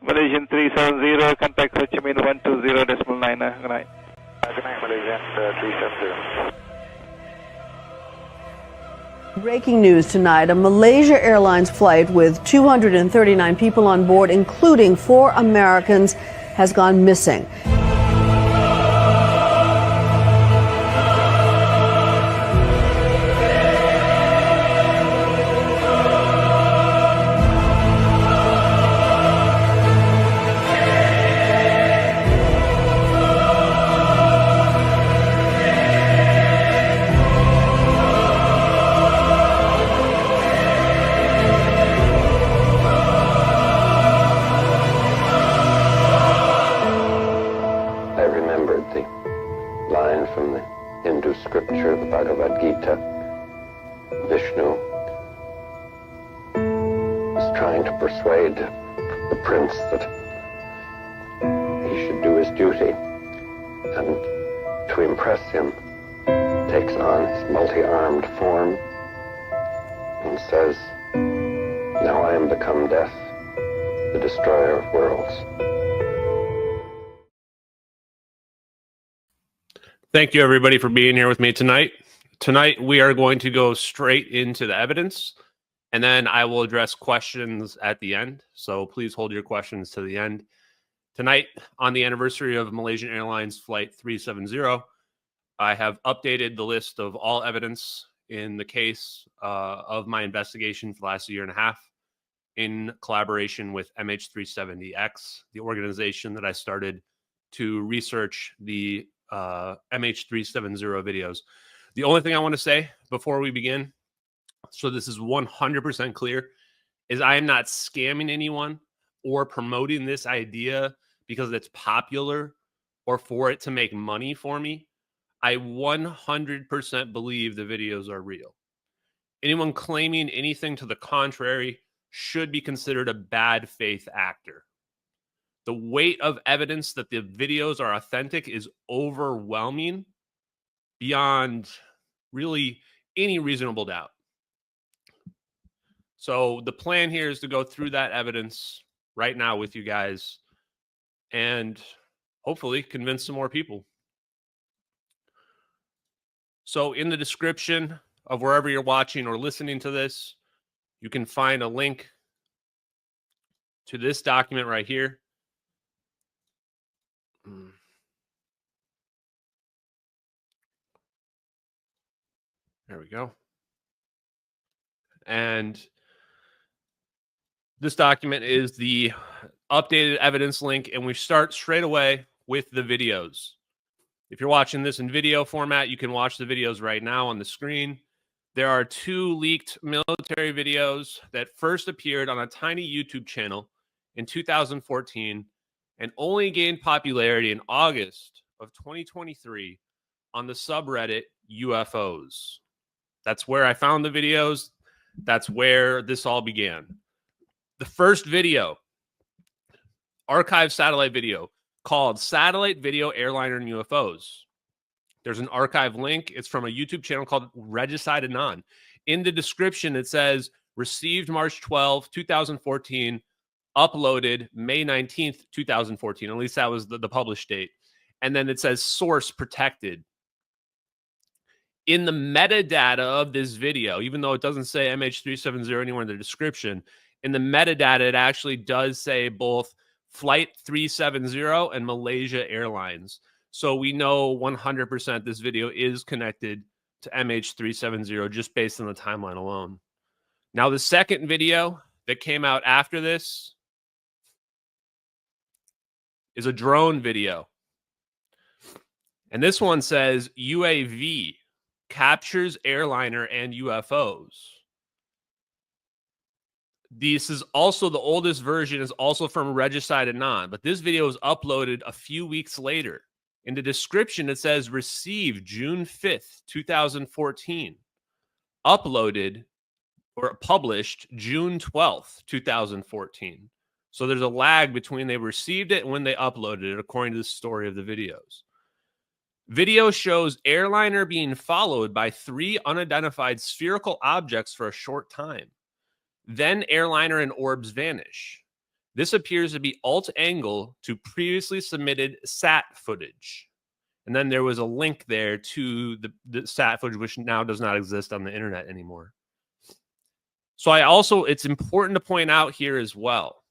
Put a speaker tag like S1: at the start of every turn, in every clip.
S1: Malaysian 370, contact Ho Chi Minh 120.9. Good night.
S2: Good night, Malaysian 370.
S3: Breaking news tonight, a Malaysia Airlines flight with 239 people on board, including 4 Americans, has gone missing.
S4: Scripture, the Bhagavad Gita, Vishnu is trying to persuade the prince that he should do his duty, and to impress him takes on his multi-armed form and says, "Now I am become death, the destroyer of worlds."
S5: Thank you, everybody, for being here with me tonight. Tonight, we are going to go straight into the evidence, and then I will address questions at the end. So please hold your questions to the end. Tonight, on the anniversary of Malaysian Airlines Flight 370, I have updated the list of all evidence in the case of my investigation for the last year and a half in collaboration with MH370X, the organization that I started to research the MH370 videos. The only thing I want to say before we begin, so this is 100% clear, is I am not scamming anyone or promoting this idea because it's popular or for it to make money for me. I 100% believe the videos are real. Anyone claiming anything to the contrary should be considered a bad faith actor. The weight of evidence that the videos are authentic is overwhelming beyond really any reasonable doubt. So the plan here is to go through that evidence right now with you guys and hopefully convince some more people. So in the description of wherever you're watching or listening to this, you can find a link to this document right here. There we go. And this document is the updated evidence link, and we start straight away with the videos. If you're watching this in video format, you can watch the videos right now on the screen. There are 2 leaked military videos that first appeared on a tiny YouTube channel in 2014 and only gained popularity in August of 2023 on the subreddit UFOs. That's where I found the videos. That's where this all began. The first video, archived satellite video, called Satellite Video Airliner and UFOs. There's an archive link. It's from a YouTube channel called Regicide Anon. In the description, it says, received March 12, 2014, uploaded May 19th, 2014. At least that was the published date. And then it says source protected. In the metadata of this video, even though it doesn't say MH370 anywhere in the description, in the metadata, it actually does say both Flight 370 and Malaysia Airlines. So we know 100% this video is connected to MH370 just based on the timeline alone. Now, the second video that came out after this is a drone video. And this one says UAV captures airliner and UFOs. This is also the oldest version, is also from Regicide Anon, but this video was uploaded a few weeks later. In the description, it says received June 5th, 2014. Uploaded or published June 12th, 2014. So there's a lag between they received it and when they uploaded it, according to the story of the videos. Video shows airliner being followed by 3 unidentified spherical objects for a short time. Then airliner and orbs vanish. This appears to be alt angle to previously submitted SAT footage. And then there was a link there to the SAT footage, which now does not exist on the internet anymore. So it's important to point out here as well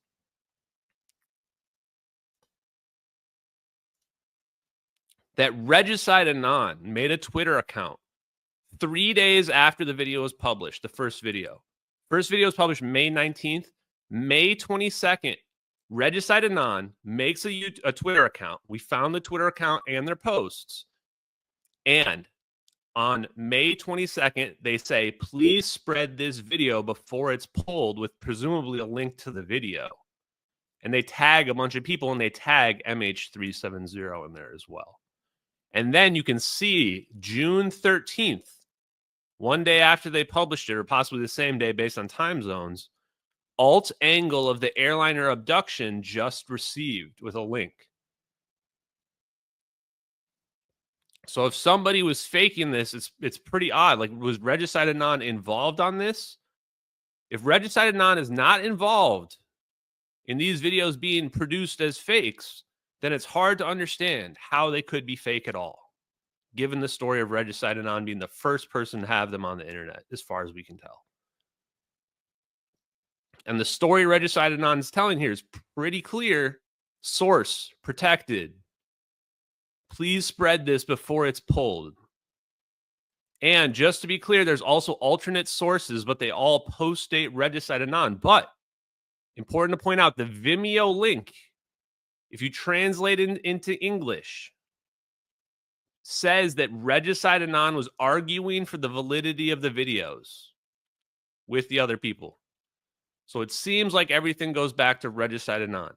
S5: that Regicide Anon made a Twitter account 3 days after the video was published, the first video. First video was published May 19th. May 22nd, Regicide Anon makes a Twitter account. We found the Twitter account and their posts. And on May 22nd, they say, please spread this video before it's pulled with presumably a link to the video. And they tag a bunch of people, and they tag MH370 in there as well. And then you can see June 13th, one day after they published it, or possibly the same day based on time zones, alt angle of the airliner abduction just received with a link. So if somebody was faking this, it's pretty odd. Like, was Regicide Anon involved on this? If Regicide Anon is not involved in these videos being produced as fakes, then it's hard to understand how they could be fake at all, given the story of Regicide Anon being the first person to have them on the internet, as far as we can tell. And the story Regicide Anon is telling here is pretty clear. Source protected. Please spread this before it's pulled. And just to be clear, there's also alternate sources, but they all post-date Regicide Anon. But important to point out, the Vimeo link, if you translate it into English, says that Regicide Anon was arguing for the validity of the videos with the other people. So it seems like everything goes back to Regicide Anon.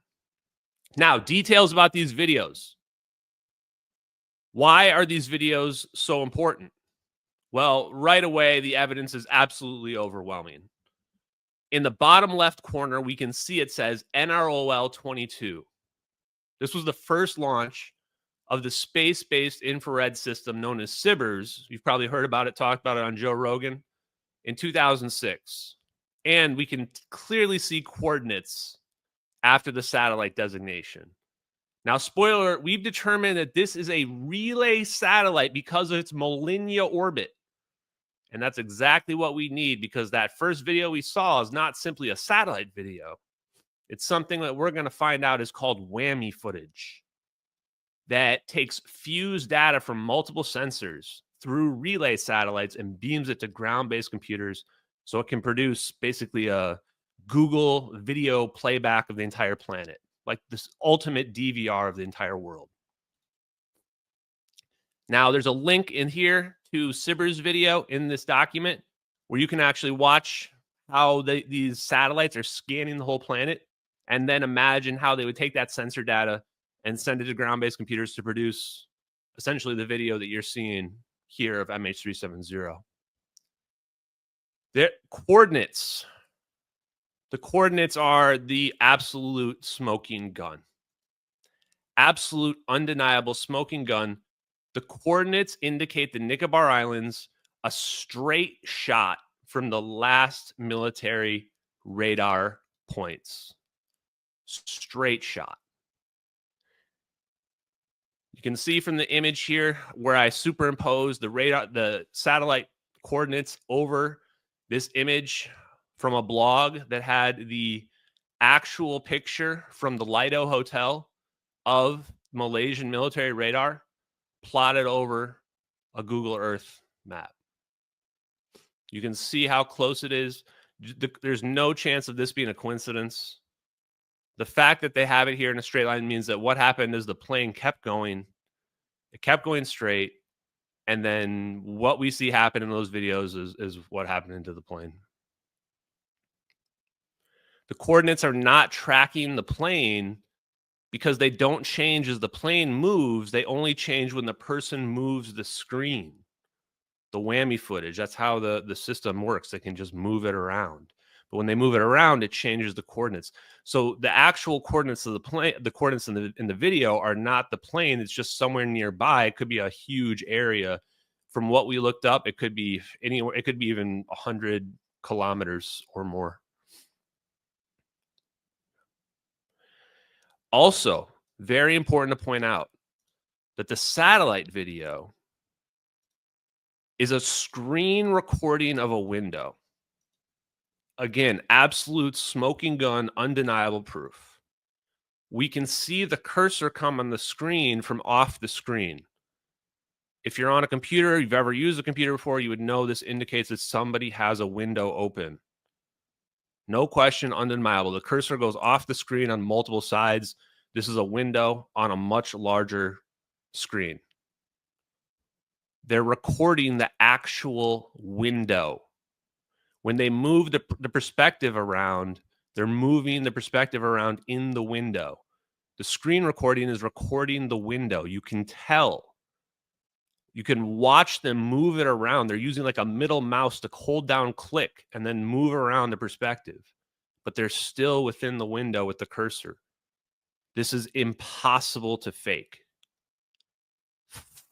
S5: Now, details about these videos. Why are these videos so important? Well, right away, the evidence is absolutely overwhelming. In the bottom left corner, we can see it says NROL 22. This was the first launch of the space-based infrared system known as SBIRS. You've probably heard about it, talked about it on Joe Rogan, in 2006. And we can clearly see coordinates after the satellite designation. Now, spoiler alert, we've determined that this is a relay satellite because of its Molniya orbit. And that's exactly what we need, because that first video we saw is not simply a satellite video. It's something that we're going to find out is called whammy footage that takes fused data from multiple sensors through relay satellites and beams it to ground-based computers so it can produce basically a Google video playback of the entire planet, like this ultimate DVR of the entire world. Now, there's a link in here to SBIRS video in this document where you can actually watch how these satellites are scanning the whole planet, and then imagine how they would take that sensor data and send it to ground-based computers to produce essentially the video that you're seeing here of MH370. The coordinates. The coordinates are the absolute smoking gun. Absolute, undeniable smoking gun. The coordinates indicate the Nicobar Islands, a straight shot from the last military radar points. Straight shot. You can see from the image here where I superimposed the radar, the satellite coordinates over this image from a blog that had the actual picture from the Lido Hotel of Malaysian military radar plotted over a Google Earth map. You can see how close it is. There's no chance of this being a coincidence. The fact that they have it here in a straight line means that what happened is the plane kept going. It kept going straight. And then what we see happen in those videos is what happened into the plane. The coordinates are not tracking the plane because they don't change as the plane moves. They only change when the person moves the screen, the whammy footage. That's how the system works. They can just move it around. But when they move it around, it changes the coordinates. So the actual coordinates of the plane, the coordinates in the video are not the plane. It's just somewhere nearby. It could be a huge area. From what we looked up, it could be anywhere. It could be even 100 kilometers or more. Also, very important to point out that the satellite video is a screen recording of a window. Again, absolute smoking gun, undeniable proof. We can see the cursor come on the screen from off the screen. If you're on a computer, you've ever used a computer before, you would know this indicates that somebody has a window open. No question, undeniable. The cursor goes off the screen on multiple sides. This is a window on a much larger screen. They're recording the actual window. When they move the perspective around, they're moving the perspective around in the window. The screen recording is recording the window. You can tell. You can watch them move it around. They're using like a middle mouse to hold down click and then move around the perspective. But they're still within the window with the cursor. This is impossible to fake.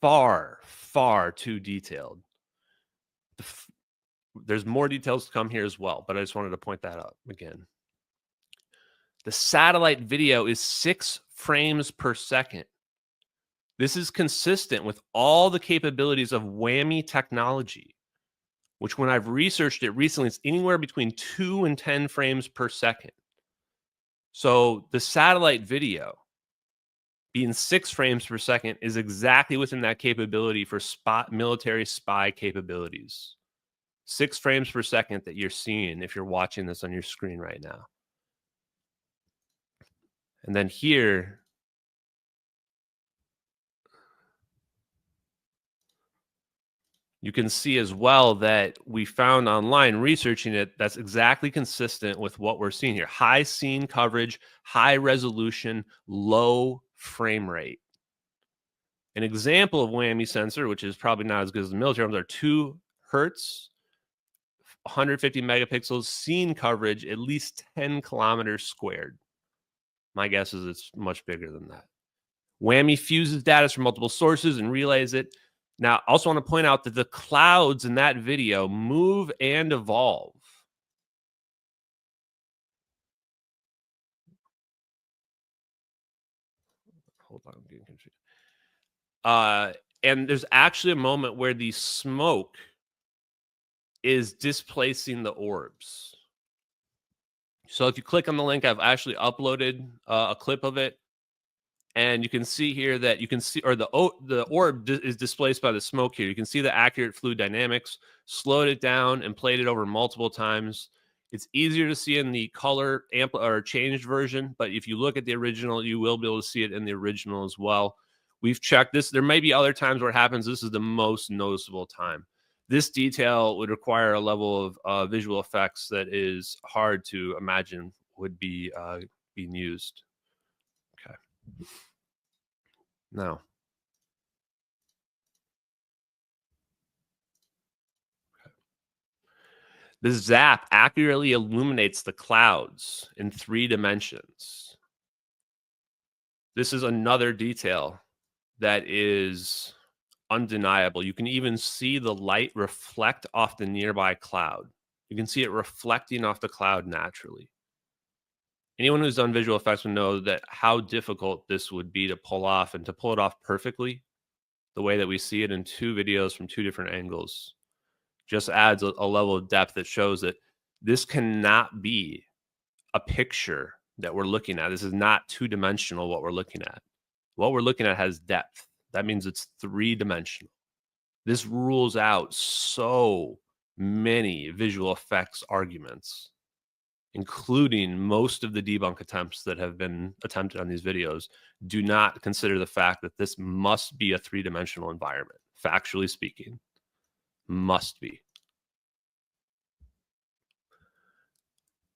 S5: Far, far too detailed. There's more details to come here as well, but I just wanted to point that out again. The satellite video is 6 frames per second. This is consistent with all the capabilities of whammy technology, which when I've researched it recently, it's anywhere between 2 and 10 frames per second. So the satellite video being 6 frames per second is exactly within that capability for military spy capabilities. 6 frames per second that you're seeing if you're watching this on your screen right now. And then here, you can see as well that we found online researching it, that's exactly consistent with what we're seeing here. High scene coverage, high resolution, low frame rate. An example of whammy sensor, which is probably not as good as the military ones, are 2 hertz, 150 megapixels, scene coverage, at least 10 kilometers squared. My guess is it's much bigger than that. Whammy fuses data from multiple sources and relays it. Now, I also want to point out that the clouds in that video move and evolve. Hold on, I'm getting confused. And there's actually a moment where the smoke is displacing the orbs. So if you click on the link, I've actually uploaded a clip of it. And you can see here that you can see, or the orb is displaced by the smoke here. You can see the accurate fluid dynamics, slowed it down and played it over multiple times. It's easier to see in the color or changed version, but if you look at the original, you will be able to see it in the original as well. We've checked this. There may be other times where it happens. This is the most noticeable time. This detail would require a level of visual effects that is hard to imagine would be being used. Okay. Now, the zap accurately illuminates the clouds in 3 dimensions. This is another detail that is undeniable. You can even see the light reflect off the nearby cloud. You can see it reflecting off the cloud naturally. Anyone who's done visual effects would know that how difficult this would be to pull off, and to pull it off perfectly the way that we see it in 2 videos from 2 different angles just adds a level of depth that shows that this cannot be a picture that we're looking at. This is not 2-dimensional what we're looking at. What we're looking at has depth. That means it's 3-dimensional. This rules out so many visual effects arguments, including most of the debunk attempts that have been attempted on these videos, do not consider the fact that this must be a 3-dimensional environment, factually speaking. Must be.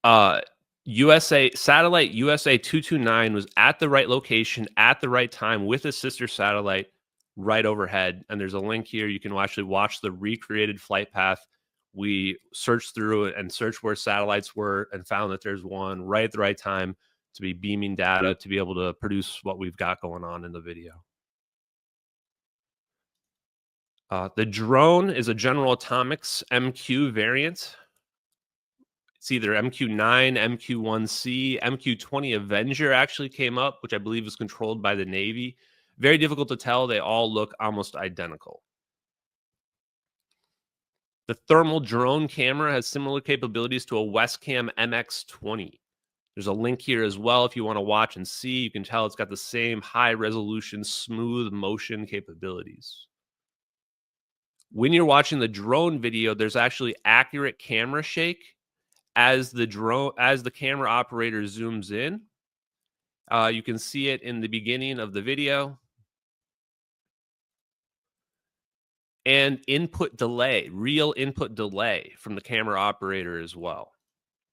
S5: Satellite USA 229 was at the right location at the right time with a sister satellite right overhead. And there's a link here. You can actually watch the recreated flight path. We searched through it and searched where satellites were and found that there's one right at the right time to be beaming data to be able to produce what we've got going on in the video. The drone is a General Atomics MQ variant. It's either MQ-9, MQ-1C, MQ-20 Avenger actually came up, which I believe is controlled by the Navy. Very difficult to tell. They all look almost identical. The thermal drone camera has similar capabilities to a Westcam MX-20. There's a link here as well if you want to watch and see. You can tell it's got the same high-resolution, smooth motion capabilities. When you're watching the drone video, there's actually accurate camera shake as the camera operator zooms in. You can see it in the beginning of the video. And input delay, real input delay from the camera operator as well.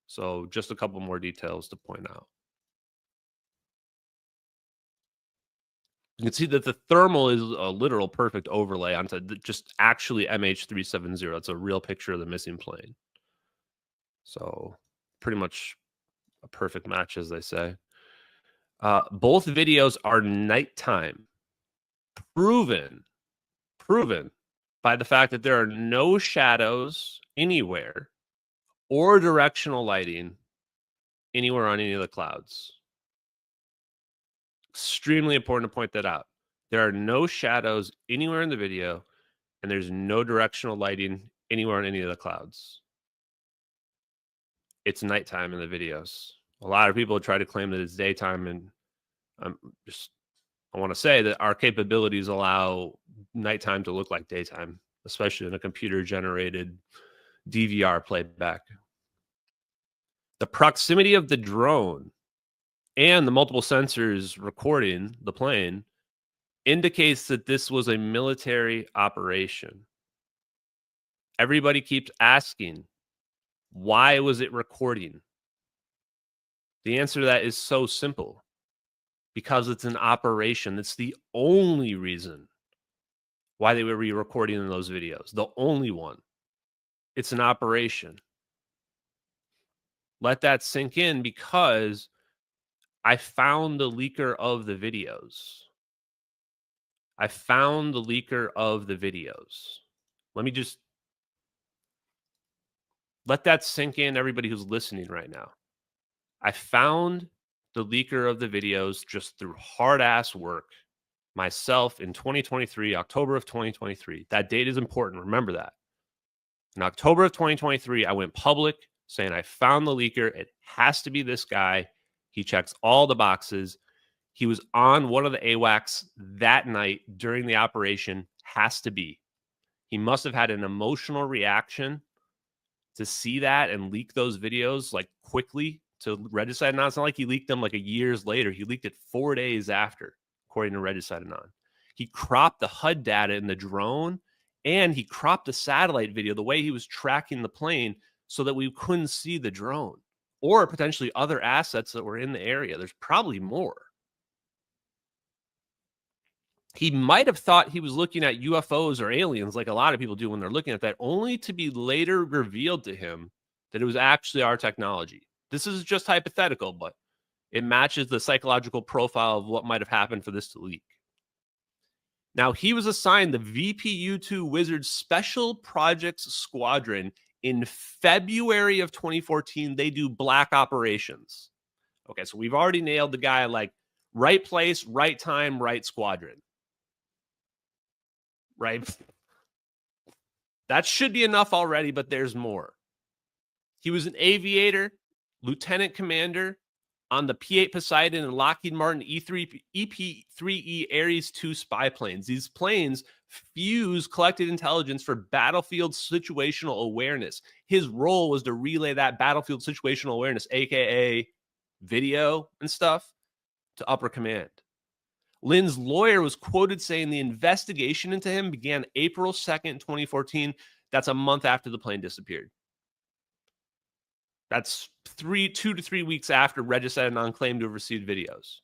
S5: So just a couple more details to point out. You can see that the thermal is a literal perfect overlay onto just actually MH370. That's a real picture of the missing plane. So pretty much a perfect match, as they say. Both videos are nighttime. Proven by the fact that there are no shadows anywhere or directional lighting anywhere on any of the clouds. Extremely important to point that out. There are no shadows anywhere in the video, and there's no directional lighting anywhere on any of the clouds. It's nighttime in the videos. A lot of people try to claim that it's daytime, and I want to say that our capabilities allow nighttime to look like daytime, especially in a computer-generated DVR playback. The proximity of the drone and the multiple sensors recording the plane indicates that this was a military operation. Everybody keeps asking, why was it recording? The answer to that is so simple. Because it's an operation. It's the only reason why they were re-recording in those videos. The only one. It's an operation. Let that sink in, because I found the leaker of the videos. I found the leaker of the videos. Let me just let that sink in, everybody who's listening right now. I found the leaker of the videos just through hard-ass work myself in 2023, October of 2023. That date is important. Remember that. In October of 2023, I went public saying I found the leaker. It has to be this guy. He checks all the boxes. He was on one of the AWACS that night during the operation. Has to be. He must have had an emotional reaction to see that and leak those videos like quickly to Regicide Anon. It's not like he leaked them like a years later. He leaked it 4 days after, according to Regicide Anon. He cropped the HUD data in the drone, and he cropped the satellite video, the way he was tracking the plane, so that we couldn't see the drone or potentially other assets that were in the area. There's probably more. He might have thought he was looking at UFOs or aliens like a lot of people do when they're looking at that, only to be later revealed to him that it was actually our technology. This is just hypothetical, but it matches the psychological profile of what might have happened for this to leak. Now, he was assigned the VPU-2 Wizard Special Projects Squadron in February of 2014. They do black operations. Okay, so we've already nailed the guy, like right place, right time, right squadron. Right? That should be enough already, but there's more. He was an aviator, lieutenant commander on the P-8 Poseidon and Lockheed Martin EP-3E Ares II spy planes. These planes fuse collected intelligence for battlefield situational awareness. His role was to relay that battlefield situational awareness, aka video and stuff, to upper command. Lynn's lawyer was quoted saying the investigation into him began April 2nd, 2014. That's a month after the plane disappeared. That's 2 to 3 weeks after Regicide Anon claimed to have received videos.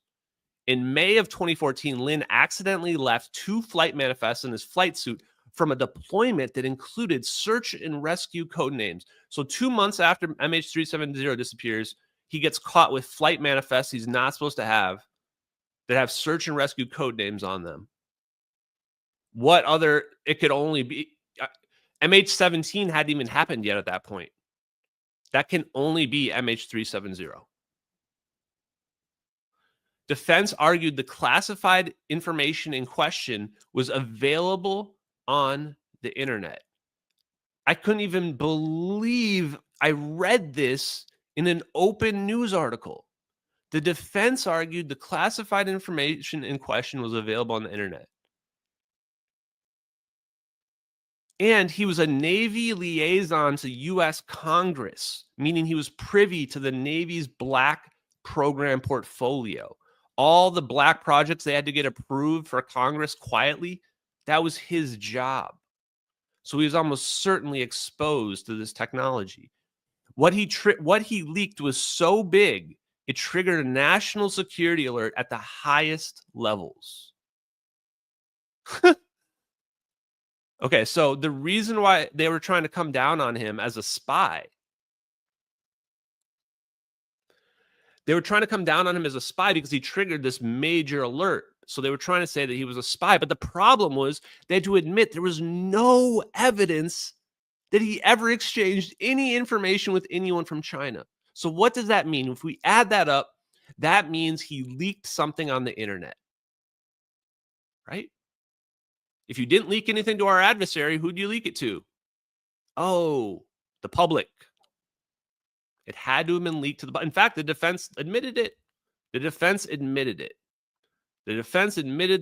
S5: In May of 2014, Lynn accidentally left 2 flight manifests in his flight suit from a deployment that included search and rescue code names. So 2 months after MH370 disappears, he gets caught with flight manifests he's not supposed to have that have search and rescue code names on them. What other, it could only be, MH17 hadn't even happened yet at that point. That can only be MH370. Defense argued the classified information in question was available on the internet. I couldn't even believe I read this in an open news article. The defense argued the classified information in question was available on the internet. And he was a Navy liaison to U.S. Congress, meaning he was privy to the Navy's black program portfolio. All the black projects they had to get approved for Congress quietly, that was his job. So he was almost certainly exposed to this technology. What he leaked was so big, it triggered a national security alert at the highest levels. Okay, so the reason why they were trying to come down on him as a spy, because he triggered this major alert. So they were trying to say that he was a spy. But the problem was they had to admit there was no evidence that he ever exchanged any information with anyone from China. So what does that mean? If we add that up, that means he leaked something on the internet, right? If you didn't leak anything to our adversary, who'd you leak it to? Oh, the public. It had to have been leaked to the... In fact, the defense admitted it. The defense admitted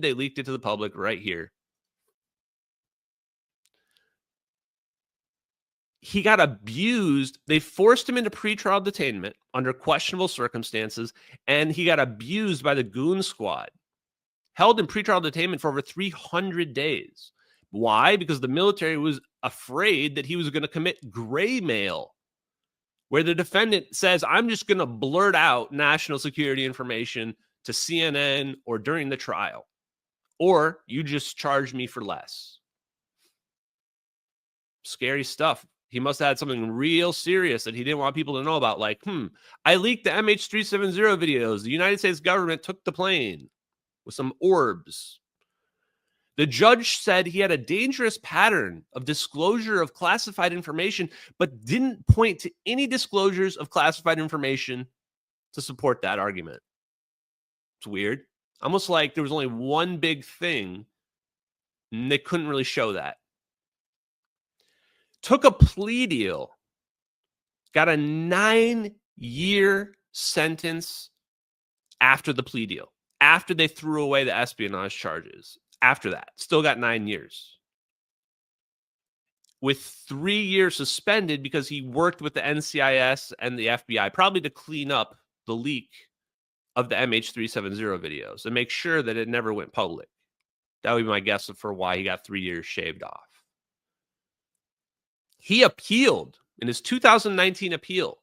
S5: they leaked it to the public right here. He got abused. They forced him into pretrial detainment under questionable circumstances, and he got abused by the goon squad. Held in pretrial detainment for over 300 days. Why? Because the military was afraid that he was going to commit gray mail, where the defendant says, I'm just going to blurt out national security information to CNN or during the trial, or you just charge me for less. Scary stuff. He must have had something real serious that he didn't want people to know about, like, I leaked the MH370 videos. The United States government took the plane with some orbs. The judge said he had a dangerous pattern of disclosure of classified information, but didn't point to any disclosures of classified information to support that argument. It's weird. Almost like there was only one big thing, and they couldn't really show that. Took a plea deal, got a 9-year sentence after the plea deal. After they threw away the espionage charges. After that, still got 9 years. With 3 years suspended because he worked with the NCIS and the FBI, probably to clean up the leak of the MH370 videos and make sure that it never went public. That would be my guess for why he got 3 years shaved off. He appealed in his 2019 appeal,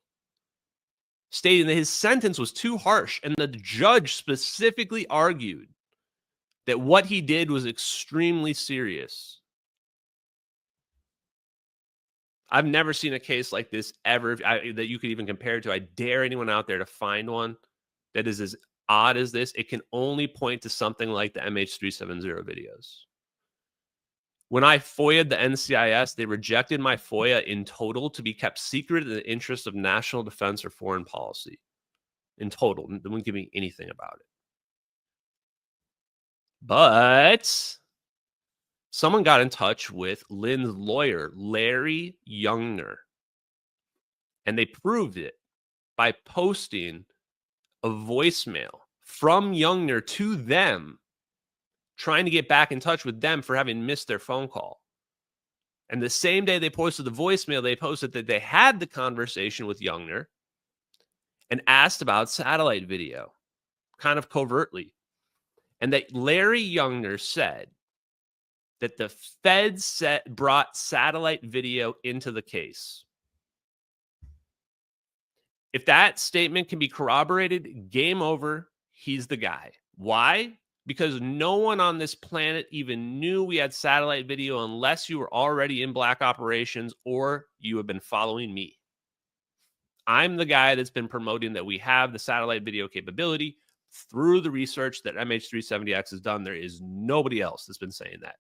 S5: stating that his sentence was too harsh, and the judge specifically argued that what he did was extremely serious. I've never seen a case like this ever that you could even compare it to. I dare anyone out there to find one that is as odd as this. It can only point to something like the MH370 videos. When I FOIA'd the NCIS, they rejected my FOIA in total to be kept secret in the interest of national defense or foreign policy. In total. They wouldn't give me anything about it. But someone got in touch with Lynn's lawyer, Larry Youngner. And they proved it by posting a voicemail from Youngner to them, trying to get back in touch with them for having missed their phone call. And the same day they posted the voicemail, they posted that they had the conversation with Youngner and asked about satellite video, kind of covertly. And that Larry Youngner said that the feds brought satellite video into the case. If that statement can be corroborated, game over, he's the guy. Why? Because no one on this planet even knew we had satellite video unless you were already in black operations or you have been following me. I'm the guy that's been promoting that we have the satellite video capability through the research that MH370X has done. There is nobody else that's been saying that.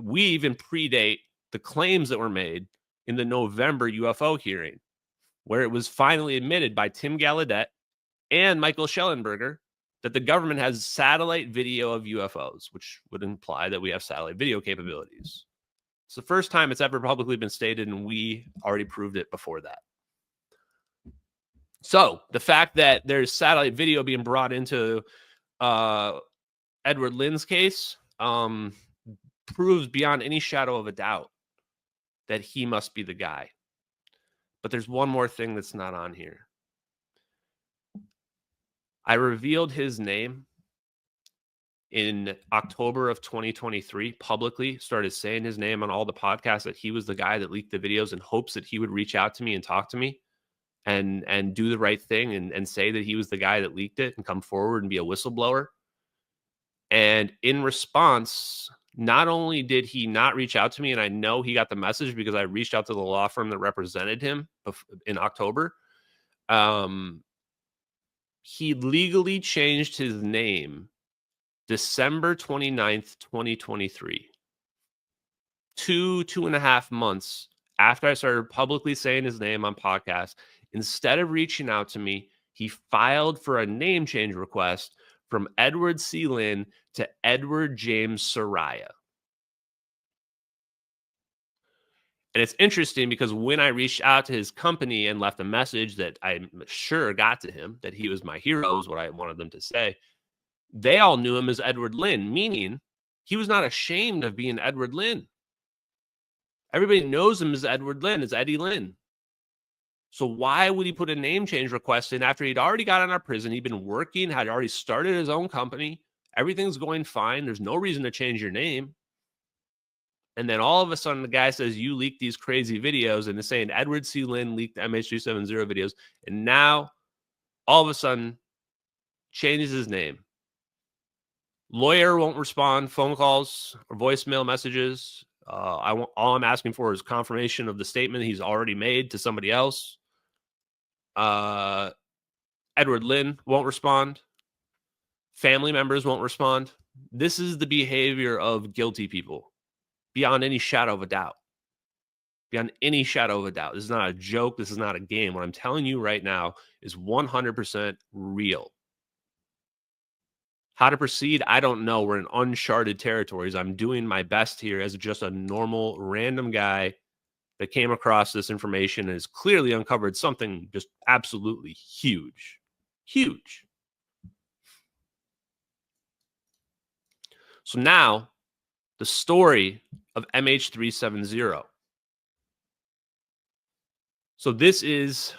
S5: We even predate the claims that were made in the November UFO hearing. where it was finally admitted by Tim Gallaudet and Michael Schellenberger that the government has satellite video of UFOs, which would imply that we have satellite video capabilities. It's the first time it's ever publicly been stated, and we already proved it before that. So the fact that there's satellite video being brought into Edward Lynn's case proves beyond any shadow of a doubt that he must be the guy. But there's one more thing that's not on here. I revealed his name in October of 2023, publicly started saying his name on all the podcasts, that he was the guy that leaked the videos, in hopes that he would reach out to me and talk to me and do the right thing and say that he was the guy that leaked it and come forward and be a whistleblower. And in response, not only did he not reach out to me, and I know he got the message because I reached out to the law firm that represented him in October, he legally changed his name December 29th, 2023. 2.5 months after I started publicly saying his name on podcasts, instead of reaching out to me, he filed for a name change request from Edward C. Lynn to Edward James Soraya. And it's interesting because when I reached out to his company and left a message that I'm sure got to him, that he was my hero, is what I wanted them to say, they all knew him as Edward Lynn, meaning he was not ashamed of being Edward Lynn. Everybody knows him as Edward Lynn, as Eddie Lynn. So why would he put a name change request in after he'd already got out of prison? He'd been working, had already started his own company. Everything's going fine. There's no reason to change your name. And then all of a sudden, the guy says, you leaked these crazy videos, and is saying Edward C. Lynn leaked MH370 videos. And now, all of a sudden, changes his name. Lawyer won't respond, phone calls or voicemail messages. All I'm asking for is confirmation of the statement he's already made to somebody else. Edward Lynn won't respond. Family members won't respond. This is the behavior of guilty people, beyond any shadow of a doubt. Beyond any shadow of a doubt. This is not a joke. This is not a game. What I'm telling you right now is 100% real. How to proceed, I don't know. We're in uncharted territories. I'm doing my best here as just a normal, random guy that came across this information and has clearly uncovered something just absolutely huge. Huge. So now, the story of MH370. So this is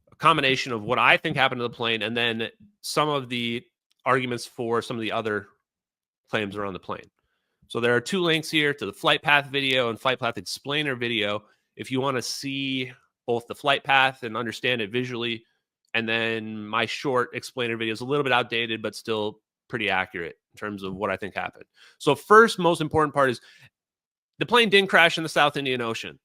S5: a combination of what I think happened to the plane and then some of the arguments for some of the other claims around the plane. So there are two links here to the flight path video and flight path explainer video. If you want to see both the flight path and understand it visually, and then my short explainer video is a little bit outdated, but still pretty accurate in terms of what I think happened. So first, most important part is the plane didn't crash in the South Indian Ocean.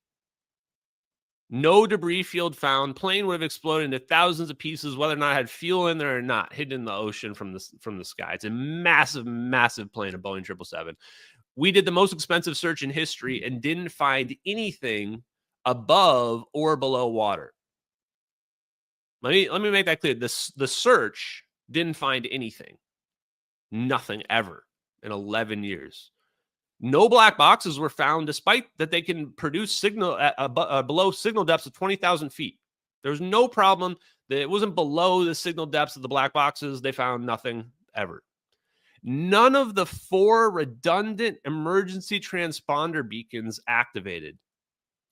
S5: No debris field found. Plane would have exploded into thousands of pieces, whether or not it had fuel in there or not, hidden in the ocean from the sky. It's a massive, massive plane, a Boeing 777. We did the most expensive search in history and didn't find anything above or below water. Let me make that clear. The search didn't find anything. Nothing ever in 11 years. No black boxes were found, despite that they can produce signal at below signal depths of 20,000 feet. There was no problem that it wasn't below the signal depths of the black boxes. They found nothing ever. None of the 4 redundant emergency transponder beacons activated.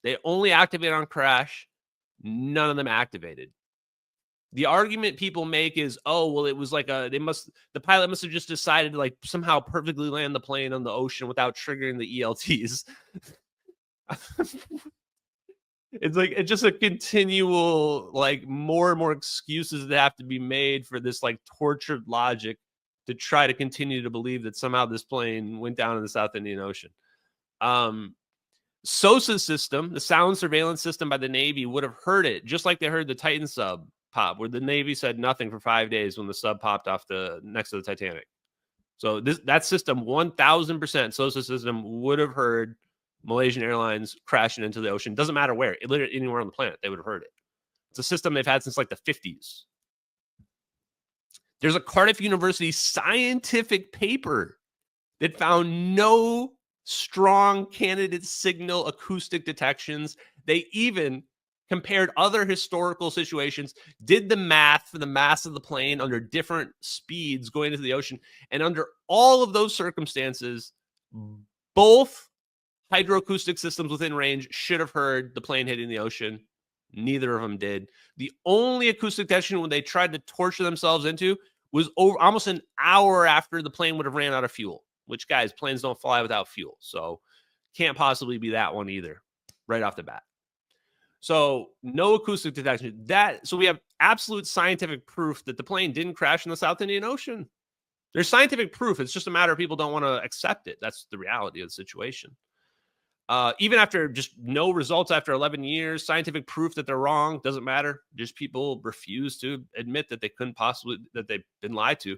S5: They only activate on crash. None of them activated. The argument people make is, oh, well, it was like the pilot must have just decided to like somehow perfectly land the plane on the ocean without triggering the ELTs. It's just a continual, like, more and more excuses that have to be made for this like tortured logic to try to continue to believe that somehow this plane went down in the South Indian Ocean. SOSA system, the sound surveillance system by the Navy, would have heard it, just like they heard the Titan sub pop, where the Navy said nothing for 5 days when the sub popped off next to the Titanic. So that system, 1,000% SOSA system would have heard Malaysian Airlines crashing into the ocean. Doesn't matter where, literally anywhere on the planet, they would have heard it. It's a system they've had since like the 50s. There's a Cardiff University scientific paper that found no strong candidate signal acoustic detections. They even compared other historical situations, did the math for the mass of the plane under different speeds going into the ocean. And under all of those circumstances, both hydroacoustic systems within range should have heard the plane hitting the ocean. Neither of them did. The only acoustic detection when they tried to torture themselves into was over almost an hour after the plane would have ran out of fuel, which, guys, planes don't fly without fuel. So can't possibly be that one either, right off the bat. So no acoustic detection. So we have absolute scientific proof that the plane didn't crash in the South Indian Ocean. There's scientific proof. It's just a matter of people don't want to accept it. That's the reality of the situation. Even after just no results after 11 years, scientific proof that they're wrong doesn't matter. Just people refuse to admit that they couldn't possibly, that they've been lied to.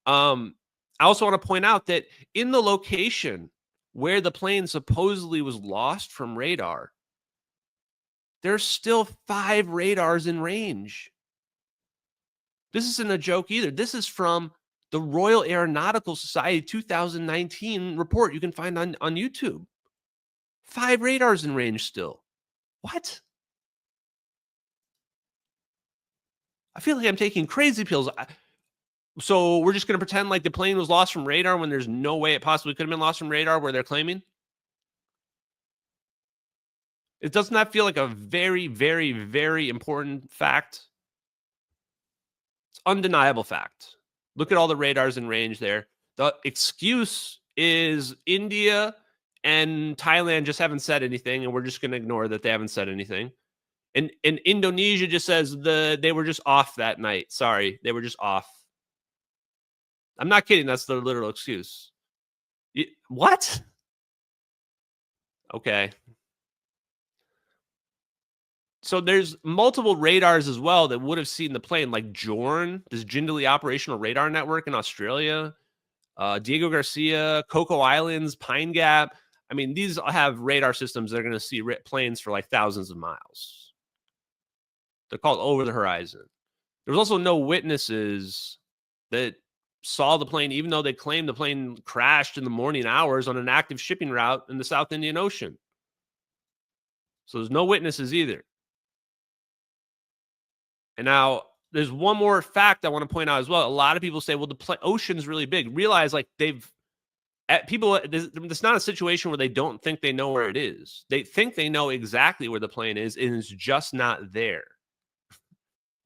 S5: I also want to point out that in the location where the plane supposedly was lost from radar, there's still 5 radars in range. This isn't a joke either. This is from the Royal Aeronautical Society 2019 report you can find on YouTube. 5 radars in range still. What? I feel like I'm taking crazy pills. So we're just going to pretend like the plane was lost from radar when there's no way it possibly could have been lost from radar where they're claiming? It does not feel like a very, very, very important fact. It's undeniable fact. Look at all the radars in range there. The excuse is India and Thailand just haven't said anything, and we're just going to ignore that they haven't said anything. And Indonesia just says they were just off that night. Sorry, they were just off. I'm not kidding. That's the literal excuse. What? Okay. So there's multiple radars as well that would have seen the plane, like JORN, this Jindali Operational Radar Network in Australia, Diego Garcia, Coco Islands, Pine Gap. I mean, these have radar systems that are going to see planes for like thousands of miles. They're called over the horizon. There was also no witnesses that saw the plane, even though they claimed the plane crashed in the morning hours on an active shipping route in the South Indian Ocean. So there's no witnesses either. And now there's one more fact I want to point out as well. A lot of people say, well, the ocean's really big. Realize like it's not a situation where they don't think they know where it is. They think they know exactly where the plane is, and it's just not there.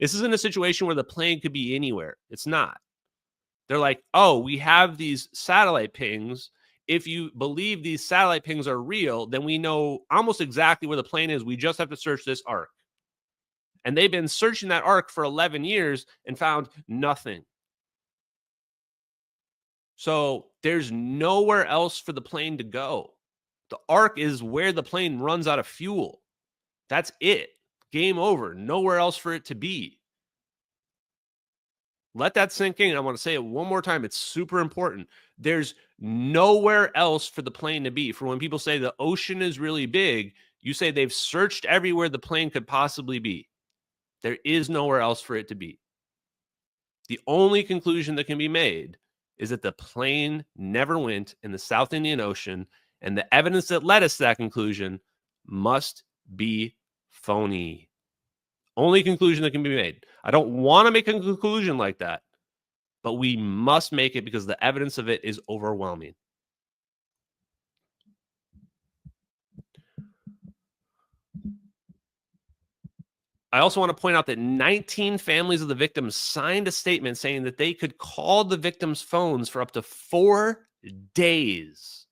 S5: This isn't a situation where the plane could be anywhere. It's not. They're like, oh, we have these satellite pings. If you believe these satellite pings are real, then we know almost exactly where the plane is. We just have to search this arc. And they've been searching that arc for 11 years and found nothing. So there's nowhere else for the plane to go. The arc is where the plane runs out of fuel. That's it. Game over. Nowhere else for it to be. Let that sink in. I want to say it one more time. It's super important. There's nowhere else for the plane to be. For when people say the ocean is really big, you say they've searched everywhere the plane could possibly be. There is nowhere else for it to be. The only conclusion that can be made is that the plane never went in the South Indian Ocean, and the evidence that led us to that conclusion must be phony. Only conclusion that can be made. I don't want to make a conclusion like that, but we must make it because the evidence of it is overwhelming. I also want to point out that 19 families of the victims signed a statement saying that they could call the victims' phones for up to 4 days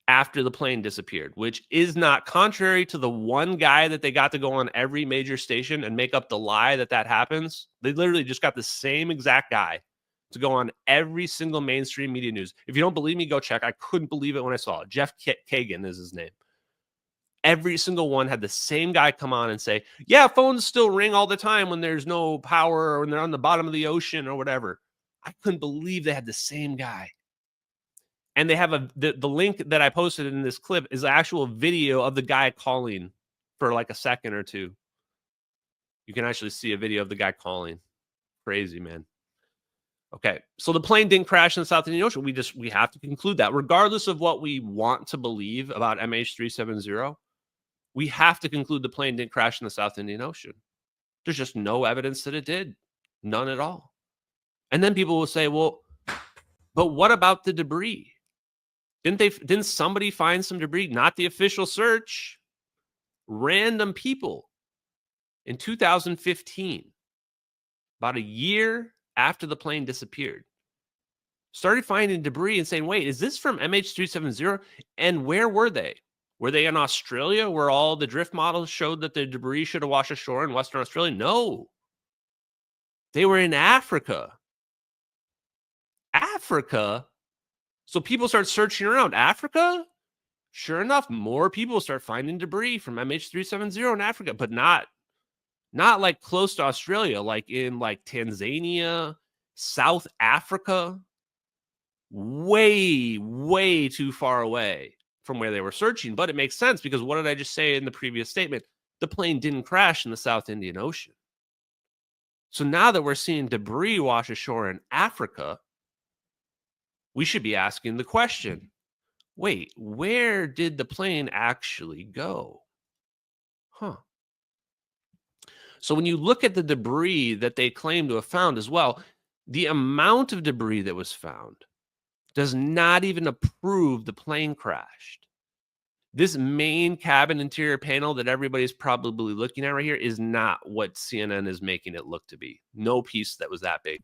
S5: after the plane disappeared, which is not contrary to the one guy that they got to go on every major station and make up the lie that happens. They literally just got the same exact guy to go on every single mainstream media news. If you don't believe me, go check. I couldn't believe it when I saw it. Jeff Kagan is his name. Every single one had the same guy come on and say, yeah, phones still ring all the time when there's no power or when they're on the bottom of the ocean or whatever. I couldn't believe they had the same guy. And they have the link that I posted in this clip is an actual video of the guy calling for like a second or two. You can actually see a video of the guy calling. Crazy, man. Okay, so the plane didn't crash in the South Indian Ocean. We have to conclude that, regardless of what we want to believe about MH370, we have to conclude the plane didn't crash in the South Indian Ocean. There's just no evidence that it did. None at all. And then people will say, well, but what about the debris? Didn't somebody find some debris? Not the official search. Random people in 2015, about a year after the plane disappeared, started finding debris and saying, wait, is this from MH370? And where were they? Were they in Australia, where all the drift models showed that the debris should have washed ashore in Western Australia? No. They were in Africa. Africa? So people start searching around. Africa? Sure enough, more people start finding debris from MH370 in Africa, but not like close to Australia, like in like Tanzania, South Africa. Way, way too far away from where they were searching. But it makes sense because what did I just say in the previous statement? The plane didn't crash in the South Indian Ocean. So now that we're seeing debris wash ashore in Africa, we should be asking the question, wait, where did the plane actually go? Huh. So when you look at the debris that they claim to have found as well, the amount of debris that was found does not even prove the plane crashed. This main cabin interior panel that everybody's probably looking at right here is not what CNN is making it look to be. No piece that was that big.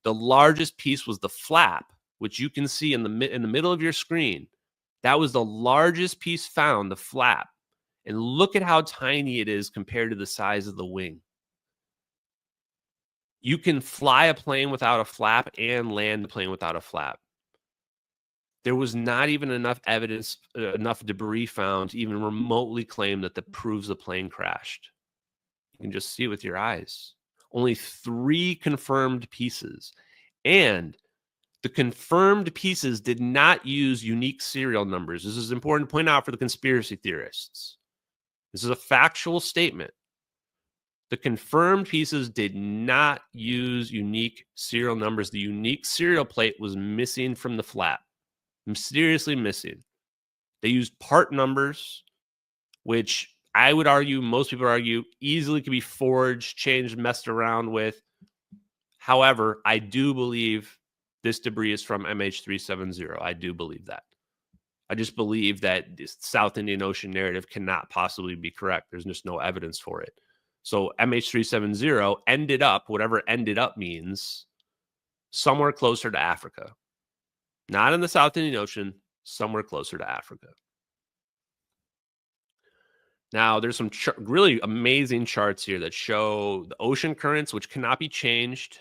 S5: The largest piece was the flap, which you can see in the middle of your screen. That was the largest piece found, the flap. And look at how tiny it is compared to the size of the wing. You can fly a plane without a flap and land a plane without a flap. There was not even enough evidence, enough debris found to even remotely claim that proves the plane crashed. You can just see it with your eyes. Only 3 confirmed pieces. And the confirmed pieces did not use unique serial numbers. This is important to point out for the conspiracy theorists. This is a factual statement. The confirmed pieces did not use unique serial numbers. The unique serial plate was missing from the flap. Mysteriously missing. They used part numbers, which I would argue, most people argue, easily could be forged, changed, messed around with. However, I do believe this debris is from MH370. I do believe that. I just believe that this South Indian Ocean narrative cannot possibly be correct. There's just no evidence for it. So MH370 ended up, whatever ended up means, somewhere closer to Africa. Not in the South Indian Ocean, somewhere closer to Africa. Now, there's some really amazing charts here that show the ocean currents, which cannot be changed,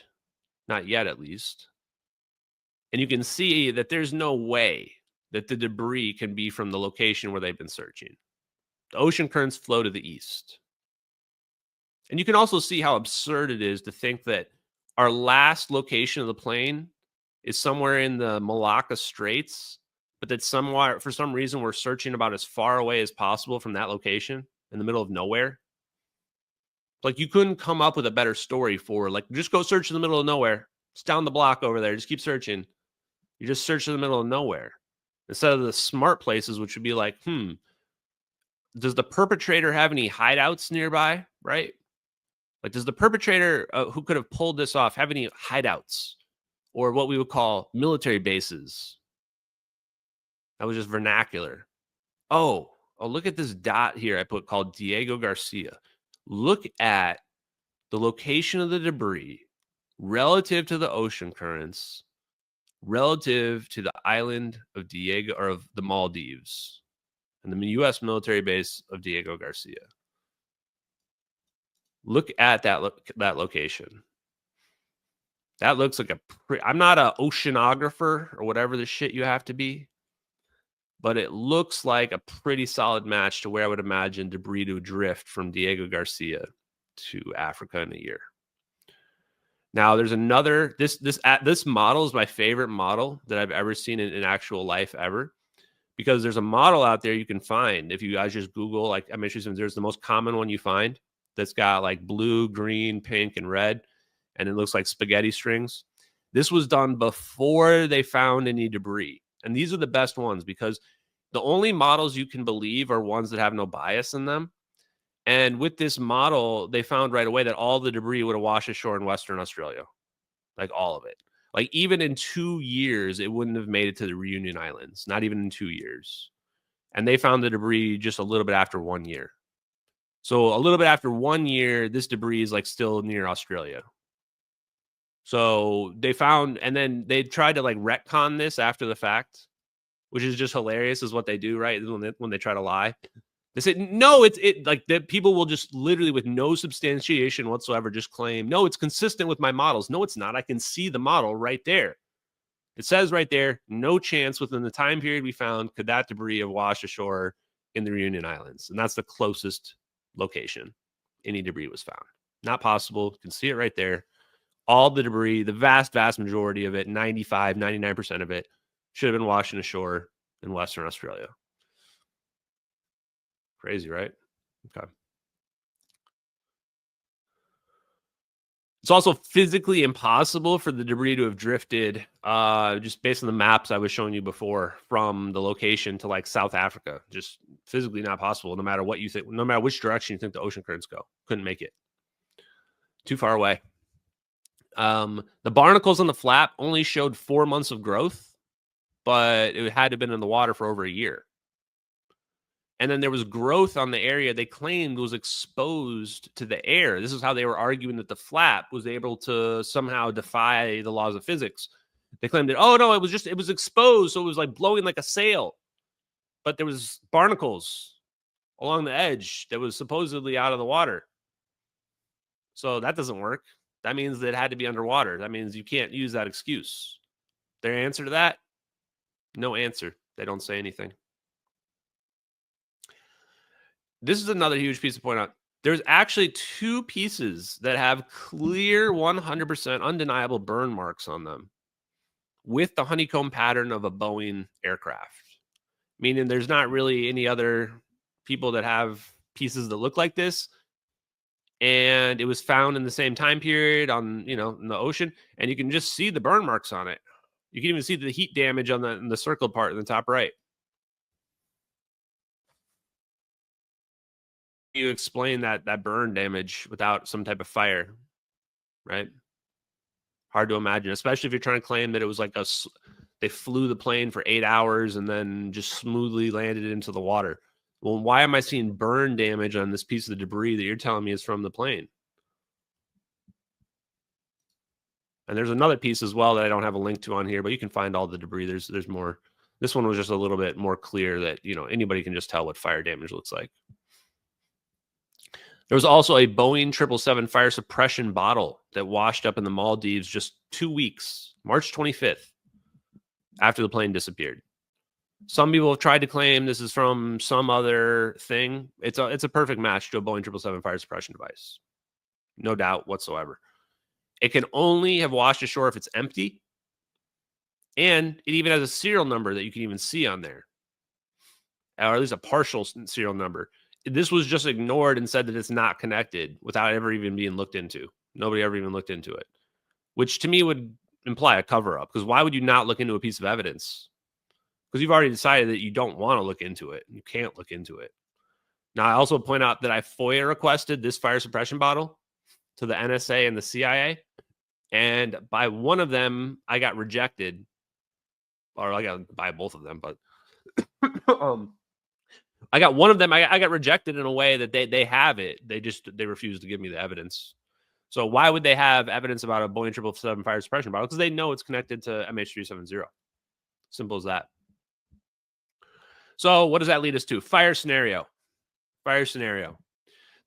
S5: not yet at least. And you can see that there's no way that the debris can be from the location where they've been searching. The ocean currents flow to the east. And you can also see how absurd it is to think that our last location of the plane is somewhere in the Malacca Straits, but that somewhat, for some reason, we're searching about as far away as possible from that location in the middle of nowhere. Like, you couldn't come up with a better story for, like, just go search in the middle of nowhere. It's down the block over there. Just keep searching. You just search in the middle of nowhere. Instead of the smart places, which would be like, does the perpetrator have any hideouts nearby, right? Like, does the perpetrator who could have pulled this off have any hideouts? Or what we would call military bases. That was just vernacular. Oh, look at this dot here I put called Diego Garcia. Look at the location of the debris relative to the ocean currents, relative to the island of Diego, or of the Maldives, and the U.S. military base of Diego Garcia. Look at that location. That looks like I'm not an oceanographer or whatever the shit you have to be, but it looks like a pretty solid match to where I would imagine debris to drift from Diego Garcia to Africa in a year. Now, there's another, this model is my favorite model that I've ever seen in actual life ever, because there's a model out there you can find. If you guys just Google, like MH370, it's the most common one you find. that's got like blue, green, pink, and red, and it looks like spaghetti strings. This was done before they found any debris. And these are the best ones because the only models you can believe are ones that have no bias in them. And with this model, they found right away that all the debris would have washed ashore in Western Australia, like all of it. Like even in 2 years, it wouldn't have made it to the Reunion Islands, not even in 2 years. And they found the debris just a little bit after 1 year. So a little bit after 1 year, this debris is like still near Australia. So they found, and then they tried to like retcon this after the fact, which is just hilarious, is what they do, right? When they try to lie, they say no, it's like that. People will just literally, with no substantiation whatsoever, just claim, no, it's consistent with my models. No, it's not. I can see the model right there. It says right there, no chance within the time period we found could that debris have washed ashore in the Reunion Islands, and that's the closest location any debris was found. Not possible. You can see it right there. All the debris, the vast majority of it, 95, 99% of it, should have been washing ashore in Western Australia. Crazy, right? Okay. It's also physically impossible for the debris to have drifted, just based on the maps I was showing you before, from the location to like South Africa. Just physically not possible, no matter what you think, no matter which direction you think the ocean currents go. Couldn't make it. Too far away. The barnacles on the flap only showed 4 months of growth, but it had to have been in the water for over a year. And then there was growth on the area they claimed was exposed to the air. This is how they were arguing that the flap was able to somehow defy the laws of physics. They claimed that, oh no, it was exposed, so it was like blowing like a sail. But there was barnacles along the edge that was supposedly out of the water. So that doesn't work. That means that it had to be underwater. That means you can't use that excuse. Their answer to that? No answer. They don't say anything. This is another huge piece to point out. There's actually 2 pieces that have clear 100% undeniable burn marks on them with the honeycomb pattern of a Boeing aircraft. Meaning there's not really any other people that have pieces that look like this. And it was found in the same time period on, in the ocean. And you can just see the burn marks on it. You can even see the heat damage on the circled part in the top right. You explain that burn damage without some type of fire, right? Hard to imagine, especially if you're trying to claim that it was like they flew the plane for 8 hours and then just smoothly landed into the water. Well, why am I seeing burn damage on this piece of the debris that you're telling me is from the plane? And there's another piece as well that I don't have a link to on here, but you can find all the debris. There's more. This one was just a little bit more clear that, anybody can just tell what fire damage looks like. There was also a Boeing 777 fire suppression bottle that washed up in the Maldives just 2 weeks, March 25th, after the plane disappeared. Some people have tried to claim this is from some other thing. It's a perfect match to a Boeing 777 fire suppression device. No doubt whatsoever. It can only have washed ashore if it's empty. And it even has a serial number that you can even see on there. Or at least a partial serial number. This was just ignored and said that it's not connected without ever even being looked into. Nobody ever even looked into it, which to me would imply a cover-up. Because why would you not look into a piece of evidence? Because you've already decided that you don't want to look into it. You can't look into it. Now, I also point out that I FOIA requested this fire suppression bottle to the NSA and the CIA. And by one of them, I got rejected. Or I got by both of them, but I got one of them. I got rejected in a way that they have it. They refuse to give me the evidence. So why would they have evidence about a Boeing 777 fire suppression bottle? Because they know it's connected to MH370. Simple as that. So what does that lead us to? Fire scenario. Fire scenario.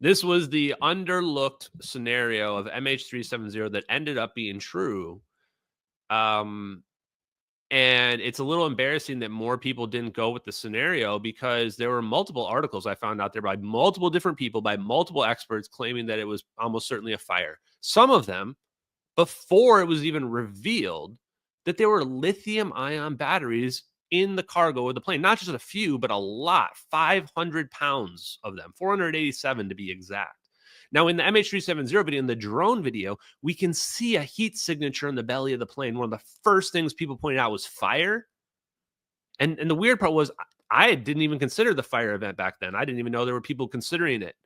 S5: This was the underlooked scenario of MH370 that ended up being true. And it's a little embarrassing that more people didn't go with the scenario because there were multiple articles I found out there by multiple different people, by multiple experts claiming that it was almost certainly a fire. Some of them, before it was even revealed that there were lithium-ion batteries in the cargo of the plane. Not just a few, but a lot. 500 pounds of them. 487 to be exact. Now, in the MH370 video, in the drone video, we can see a heat signature in the belly of the plane. One of the first things people pointed out was fire. And the weird part was I didn't even consider the fire event back then. I didn't even know there were people considering it.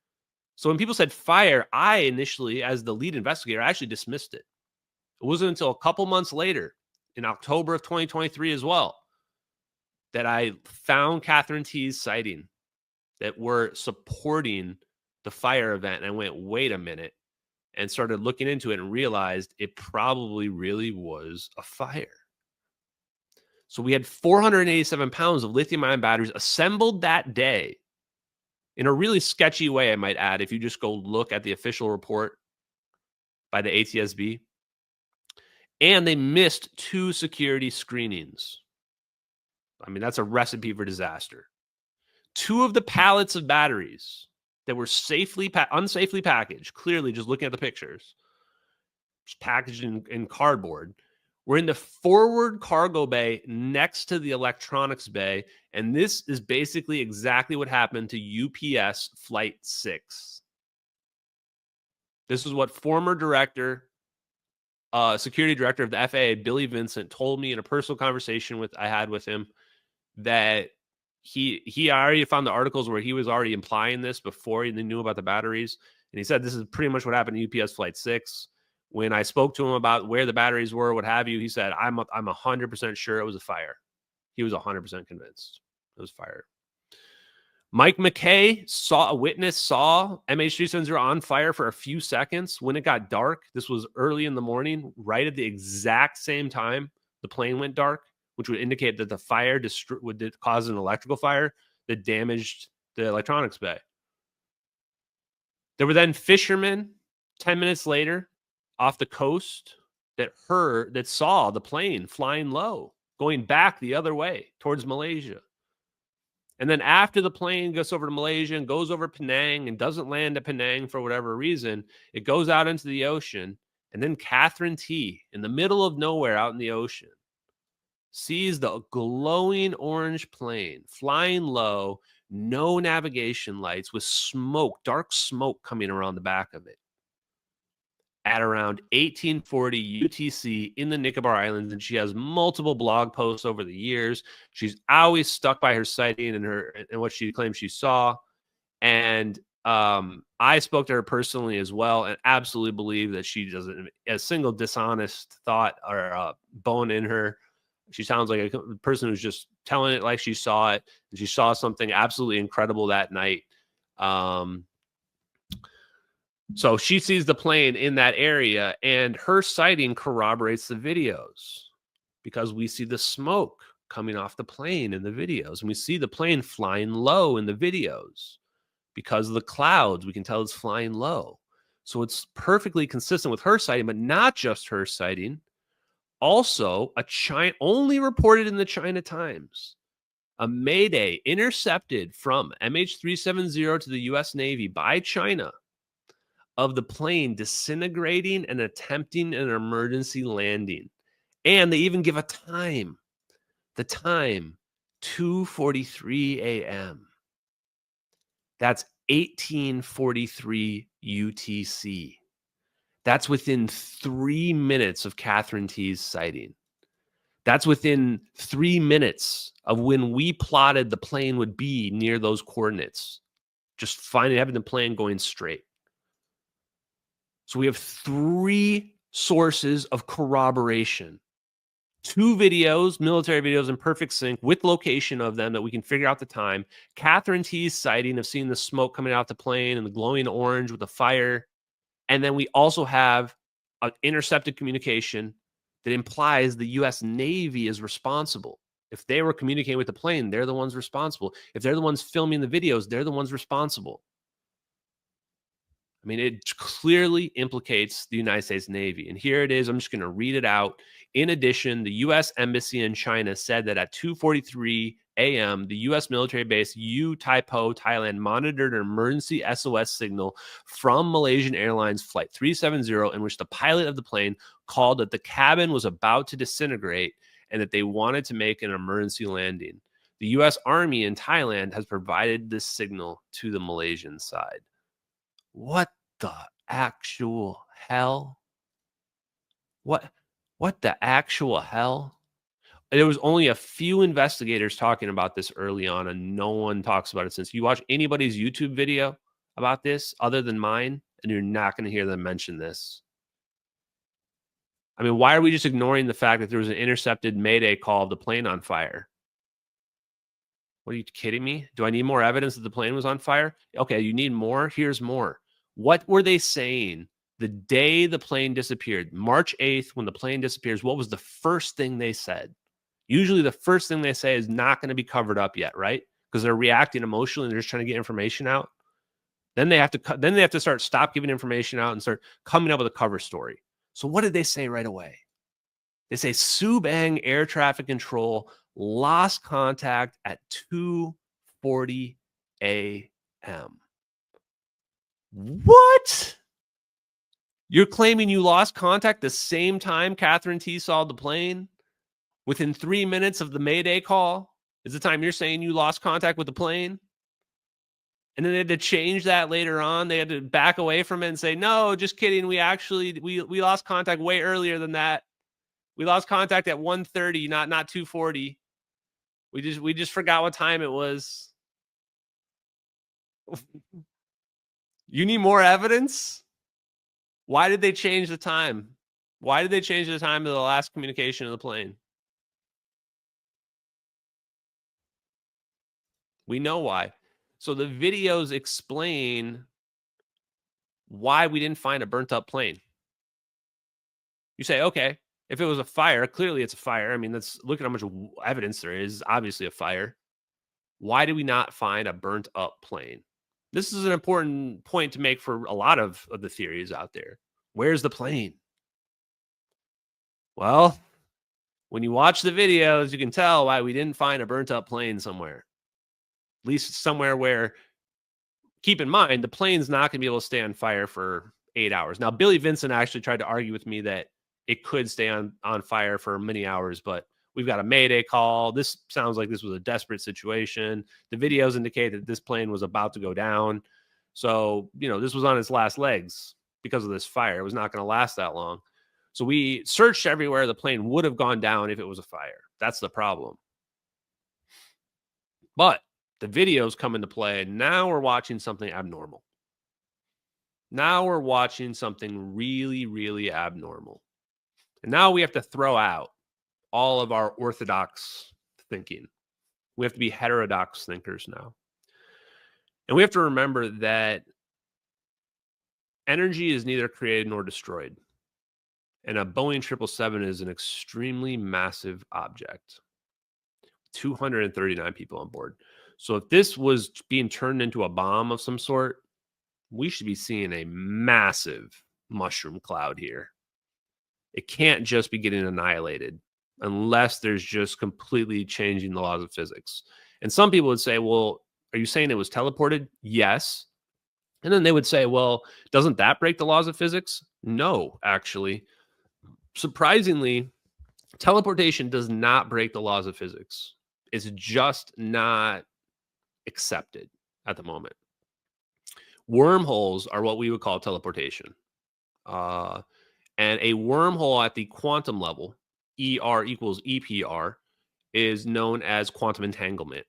S5: So when people said fire, I initially, as the lead investigator, actually dismissed it. It wasn't until a couple months later, in October of 2023 as well, that I found Catherine T's sighting that were supporting the fire event. And I went, wait a minute, and started looking into it and realized it probably really was a fire. So we had 487 pounds of lithium-ion batteries assembled that day in a really sketchy way, I might add, if you just go look at the official report by the ATSB. And they missed 2 security screenings. I mean, that's a recipe for disaster. 2 of the pallets of batteries that were unsafely packaged, clearly just looking at the pictures, just packaged in cardboard, were in the forward cargo bay next to the electronics bay. And this is basically exactly what happened to UPS Flight 6. This is what former security director of the FAA, Billy Vincent, told me in a personal conversation I had with him, that he already found the articles where he was already implying this before he knew about the batteries. And he said this is pretty much what happened to UPS Flight 6. When I spoke to him about where the batteries were, what have you, he said, I'm 100% sure it was a fire. He was 100% convinced it was fire. Mike McKay saw MH370 on fire for a few seconds when it got dark. This was early in the morning, right at the exact same time the plane went dark, which would indicate that the fire would cause an electrical fire that damaged the electronics bay. There were then fishermen 10 minutes later off the coast that saw the plane flying low, going back the other way towards Malaysia. And then after the plane goes over to Malaysia and goes over Penang and doesn't land at Penang for whatever reason, it goes out into the ocean. And then Catherine T, in the middle of nowhere out in the ocean, sees the glowing orange plane flying low, no navigation lights, with smoke, dark smoke coming around the back of it, at around 1840 UTC in the Nicobar Islands. And she has multiple blog posts over the years. She's always stuck by her sighting and what she claims she saw. And I spoke to her personally as well, and absolutely believe that she doesn't a single dishonest thought or bone in her. She sounds like a person who's just telling it like she saw it. And she saw something absolutely incredible that night. So she sees the plane in that area, and her sighting corroborates the videos because we see the smoke coming off the plane in the videos, and we see the plane flying low in the videos. Because of the clouds, we can tell it's flying low. So it's perfectly consistent with her sighting, but not just her sighting. Also, only reported in the China Times, a Mayday intercepted from MH370 to the U.S. Navy by China of the plane disintegrating and attempting an emergency landing. And they even give a time. The time, 2:43 a.m. That's 1843 UTC. That's within 3 minutes of Catherine T's sighting. That's within 3 minutes of when we plotted the plane would be near those coordinates. Just having the plane going straight. So we have 3 sources of corroboration. 2 videos, military videos in perfect sync with location of them that we can figure out the time. Catherine T's sighting of seeing the smoke coming out the plane and the glowing orange with the fire. And then we also have an intercepted communication that implies the U.S. Navy is responsible. If they were communicating with the plane, they're the ones responsible. If they're the ones filming the videos, they're the ones responsible. I mean, it clearly implicates the United States Navy. And here it is. I'm just going to read it out. In addition, the U.S. Embassy in China said that at 2:43 a.m., the U.S. military base Tai Po, Thailand, monitored an emergency SOS signal from Malaysian Airlines Flight 370, in which the pilot of the plane called that the cabin was about to disintegrate and that they wanted to make an emergency landing. The U.S. Army in Thailand has provided this signal to the Malaysian side. What the actual hell? What the actual hell? There was only a few investigators talking about this early on, and no one talks about it since. You watch anybody's YouTube video about this other than mine, and you're not going to hear them mention this. I mean, why are we just ignoring the fact that there was an intercepted Mayday call of the plane on fire? What, are you kidding me? Do I need more evidence that the plane was on fire? Okay, you need more? Here's more. What were they saying the day the plane disappeared? March 8th, when the plane disappears, what was the first thing they said? Usually the first thing they say is not going to be covered up yet, right? Because they're reacting emotionally and they're just trying to get information out. Then they have to stop giving information out and start coming up with a cover story. So what did they say right away? They say Subang Air Traffic Control lost contact at 2:40 a.m. What? You're claiming you lost contact the same time Catherine T saw the plane? Within 3 minutes of the Mayday call is the time you're saying you lost contact with the plane? And then they had to change that later on. They had to back away from it and say, no, just kidding. We lost contact way earlier than that. We lost contact at 1:30, not 2:40. We just forgot what time it was. You need more evidence? Why did they change the time? Why did they change the time of the last communication of the plane? We know why. So the videos explain why we didn't find a burnt up plane. You say, okay, if it was a fire, clearly it's a fire. I mean, look at how much evidence there is. Obviously a fire. Why did we not find a burnt up plane? This is an important point to make for a lot of the theories out there. Where's the plane? Well, when you watch the videos, you can tell why we didn't find a burnt up plane somewhere. At least somewhere where, keep in mind, the plane's not going to be able to stay on fire for 8 hours. Now, Billy Vincent actually tried to argue with me that it could stay on fire for many hours, but we've got a Mayday call. This sounds like this was a desperate situation. The videos indicate that this plane was about to go down. So, this was on its last legs because of this fire. It was not going to last that long. So we searched everywhere the plane would have gone down if it was a fire. That's the problem. But the videos come into play, and now we're watching something abnormal. Now we're watching something really, really abnormal. And now we have to throw out all of our orthodox thinking. We have to be heterodox thinkers now. And we have to remember that energy is neither created nor destroyed. And a Boeing 777 is an extremely massive object. 239 people on board. So if this was being turned into a bomb of some sort, we should be seeing a massive mushroom cloud here. It can't just be getting annihilated unless there's just completely changing the laws of physics. And some people would say, well, are you saying it was teleported? Yes. And then they would say, well, doesn't that break the laws of physics? No, actually. Surprisingly, teleportation does not break the laws of physics. It's just not accepted at the moment. Wormholes are what we would call teleportation. And a wormhole at the quantum level, ER equals EPR, is known as quantum entanglement.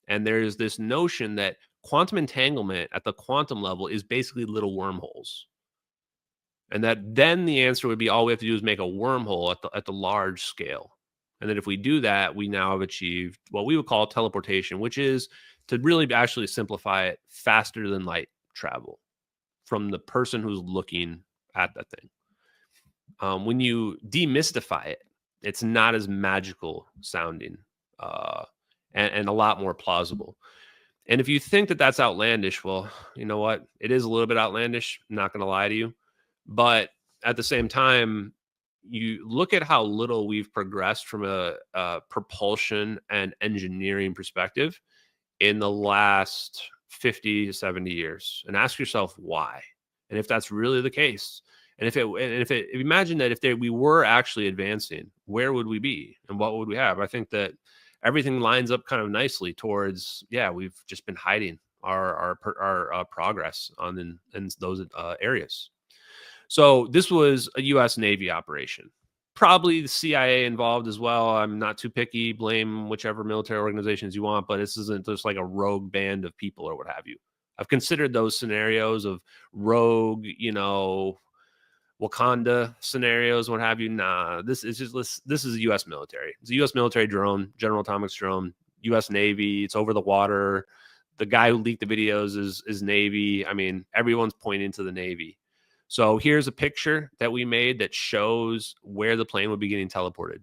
S5: And there's this notion that quantum entanglement at the quantum level is basically little wormholes. And that then the answer would be all we have to do is make a wormhole at the large scale. And then if we do that, we now have achieved what we would call teleportation, which is, to really actually simplify it, faster than light travel from the person who's looking at that thing. When you demystify it, it's not as magical sounding and a lot more plausible. And if you think that that's outlandish, well, you know what? It is a little bit outlandish. I'm not going to lie to you. But at the same time, you look at how little we've progressed from a propulsion and engineering perspective in the last 50 to 70 years, and ask yourself why. And if that's really the case, and if imagine that if we were actually advancing, where would we be and what would we have? I think that everything lines up kind of nicely towards, we've just been hiding our progress on in those areas. So this was a U.S. Navy operation. Probably the CIA involved as well. I'm not too picky. Blame whichever military organizations you want, but this isn't just like a rogue band of people or what have you. I've considered those scenarios of rogue, Wakanda scenarios, what have you. Nah, this is a U.S. military. It's a U.S. military drone, General Atomics drone, U.S. Navy. It's over the water. The guy who leaked the videos is Navy. I mean, everyone's pointing to the Navy. So here's a picture that we made that shows where the plane would be getting teleported.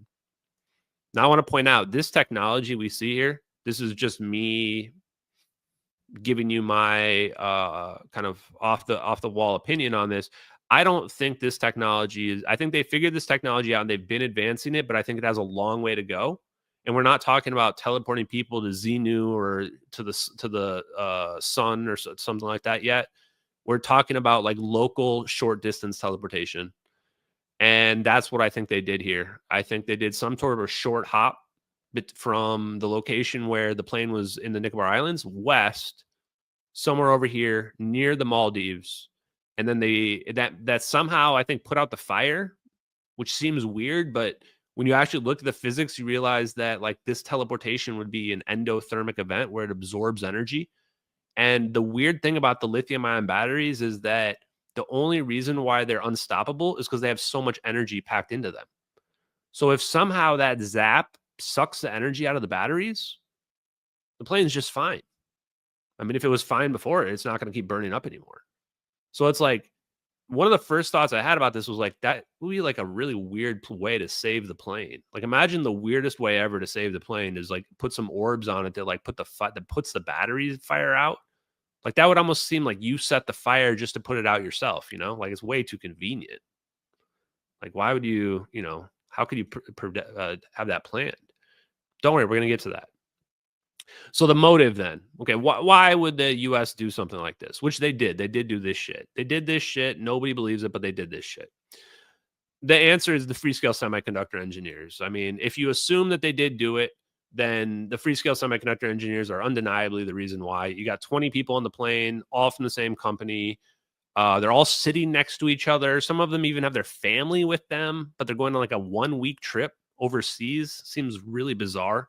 S5: Now I want to point out this technology we see here. This is just me giving you my kind of off the wall opinion on this. I don't think this technology is. I think they figured this technology out and they've been advancing it, but I think it has a long way to go. And we're not talking about teleporting people to Xenu or to the sun or something like that yet. We're talking about like local short distance teleportation. And that's what I think they did here. I think they did some sort of a short hop from the location where the plane was in the Nicobar Islands west, somewhere over here near the Maldives. And then that somehow I think put out the fire, which seems weird, but when you actually look at the physics, you realize that like this teleportation would be an endothermic event where it absorbs energy. And the weird thing about the lithium ion batteries is that the only reason why they're unstoppable is because they have so much energy packed into them. So if somehow that zap sucks the energy out of the batteries, the plane's just fine. I mean, if it was fine before, it's not going to keep burning up anymore. So it's like one of the first thoughts I had about this was like that would be like a really weird way to save the plane. Like imagine the weirdest way ever to save the plane is like put some orbs on it that like that puts the battery fire out. Like that would almost seem like you set the fire just to put it out yourself, like it's way too convenient. Like why would you, how could you have that planned? Don't worry, we're going to get to that. So the motive then, okay, why would the U.S. do something like this? Which they did. They did do this shit. They did this shit. Nobody believes it, but they did this shit. The answer is the Freescale Semiconductor engineers. I mean, if you assume that they did do it, then the Freescale Semiconductor engineers are undeniably the reason why. You got 20 people on the plane, all from the same company. They're all sitting next to each other. Some of them even have their family with them, but they're going on like a 1-week trip overseas. Seems really bizarre.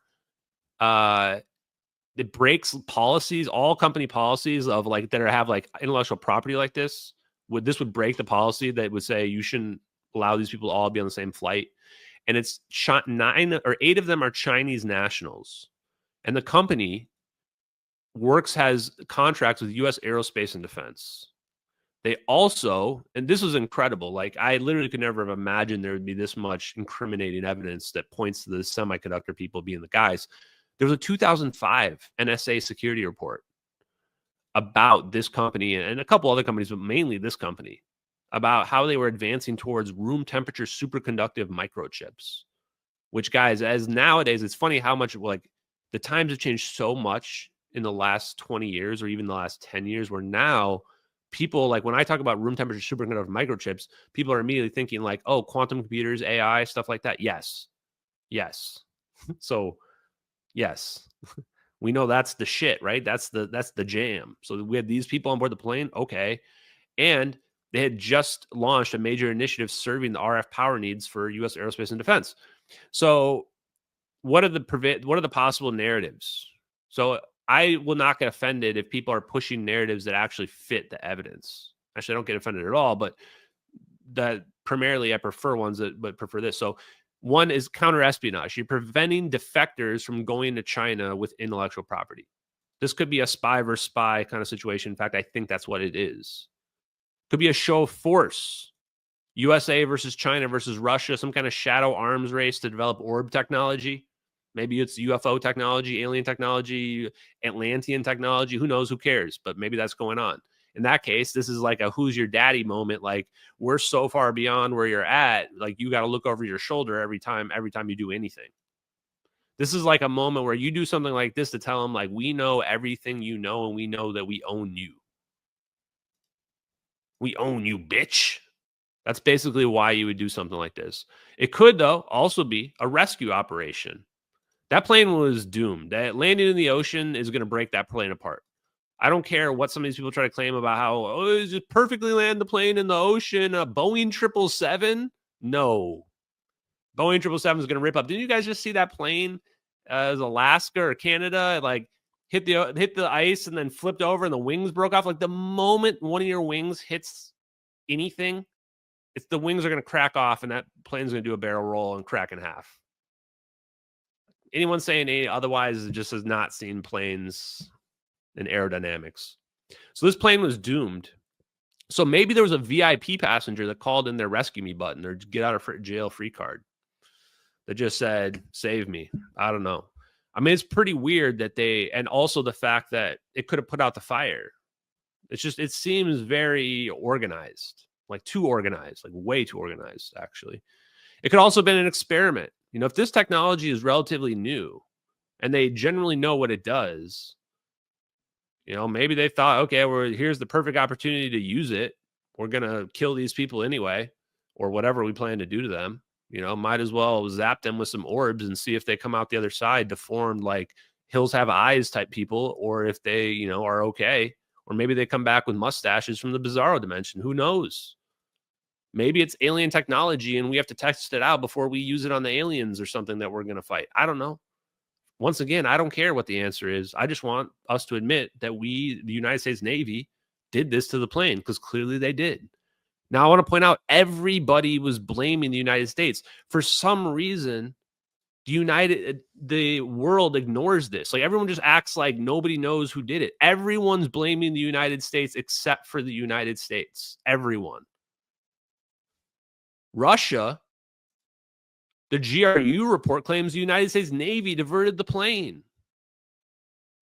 S5: It breaks policies, all company policies of like that have like intellectual property like this. This would break the policy that would say you shouldn't allow these people to all be on the same flight. And it's 9 or 8 of them are Chinese nationals. And the company has contracts with U.S. Aerospace and Defense. They also, and this was incredible, like I literally could never have imagined there would be this much incriminating evidence that points to the semiconductor people being the guys. There was a 2005 NSA security report about this company and a couple other companies, but mainly this company, about how they were advancing towards room temperature superconductive microchips, which guys, as nowadays, it's funny how much like the times have changed so much in the last 20 years or even the last 10 years where now people like when I talk about room temperature superconductive microchips, people are immediately thinking like, oh, quantum computers, AI, stuff like that. Yes. So yes, we know that's the shit, right? That's the jam. So we had these people on board the plane. Okay. And they had just launched a major initiative serving the RF power needs for U.S. Aerospace and Defense. So what are the possible narratives? So I will not get offended if people are pushing narratives that actually fit the evidence. Actually, I don't get offended at all, but that primarily I prefer ones that prefer this. So one is counter-espionage. You're preventing defectors from going to China with intellectual property. This could be a spy versus spy kind of situation. In fact, I think that's what it is. Could be a show of force. USA versus China versus Russia, some kind of shadow arms race to develop orb technology. Maybe it's UFO technology, alien technology, Atlantean technology. Who knows? Who cares? But maybe that's going on. In that case, this is like a who's your daddy moment. Like we're so far beyond where you're at. Like you got to look over your shoulder every time you do anything. This is like a moment where you do something like this to tell them like, we know everything you know. And we know that we own you. We own you, bitch. That's basically why you would do something like this. It could, though, also be a rescue operation. That plane was doomed. That landing in the ocean is going to break that plane apart. I don't care what some of these people try to claim about how, oh, it just perfectly land the plane in the ocean. A Boeing 777? No. Boeing 777 is going to rip up. Didn't you guys just see that plane? It was Alaska or Canada. It like hit the ice and then flipped over and the wings broke off. Like the moment one of your wings hits anything, the wings are going to crack off and that plane's going to do a barrel roll and crack in half. Anyone saying otherwise just has not seen planes and aerodynamics. So this plane was doomed. So maybe there was a VIP passenger that called in their rescue me button or get out of jail free card that just said, save me. I don't know. I mean, it's pretty weird that and also the fact that it could have put out the fire. It seems very organized, like too organized, like way too organized, actually. It could also have been an experiment. You know, if this technology is relatively new and they generally know what it does, you know, maybe they thought, okay, here's the perfect opportunity to use it. We're going to kill these people anyway, or whatever we plan to do to them. You know, might as well zap them with some orbs and see if they come out the other side deformed like hills have eyes type people, or if they, you know, are okay. Or maybe they come back with mustaches from the Bizarro dimension. Who knows? Maybe it's alien technology and we have to test it out before we use it on the aliens or something that we're going to fight. I don't know. Once again, I don't care what the answer is. I just want us to admit that the United States Navy, did this to the plane because clearly they did. Now, I want to point out everybody was blaming the United States. For some reason, the world ignores this. Like everyone just acts like nobody knows who did it. Everyone's blaming the United States except for the United States. Everyone. Russia, the GRU report claims the United States Navy diverted the plane.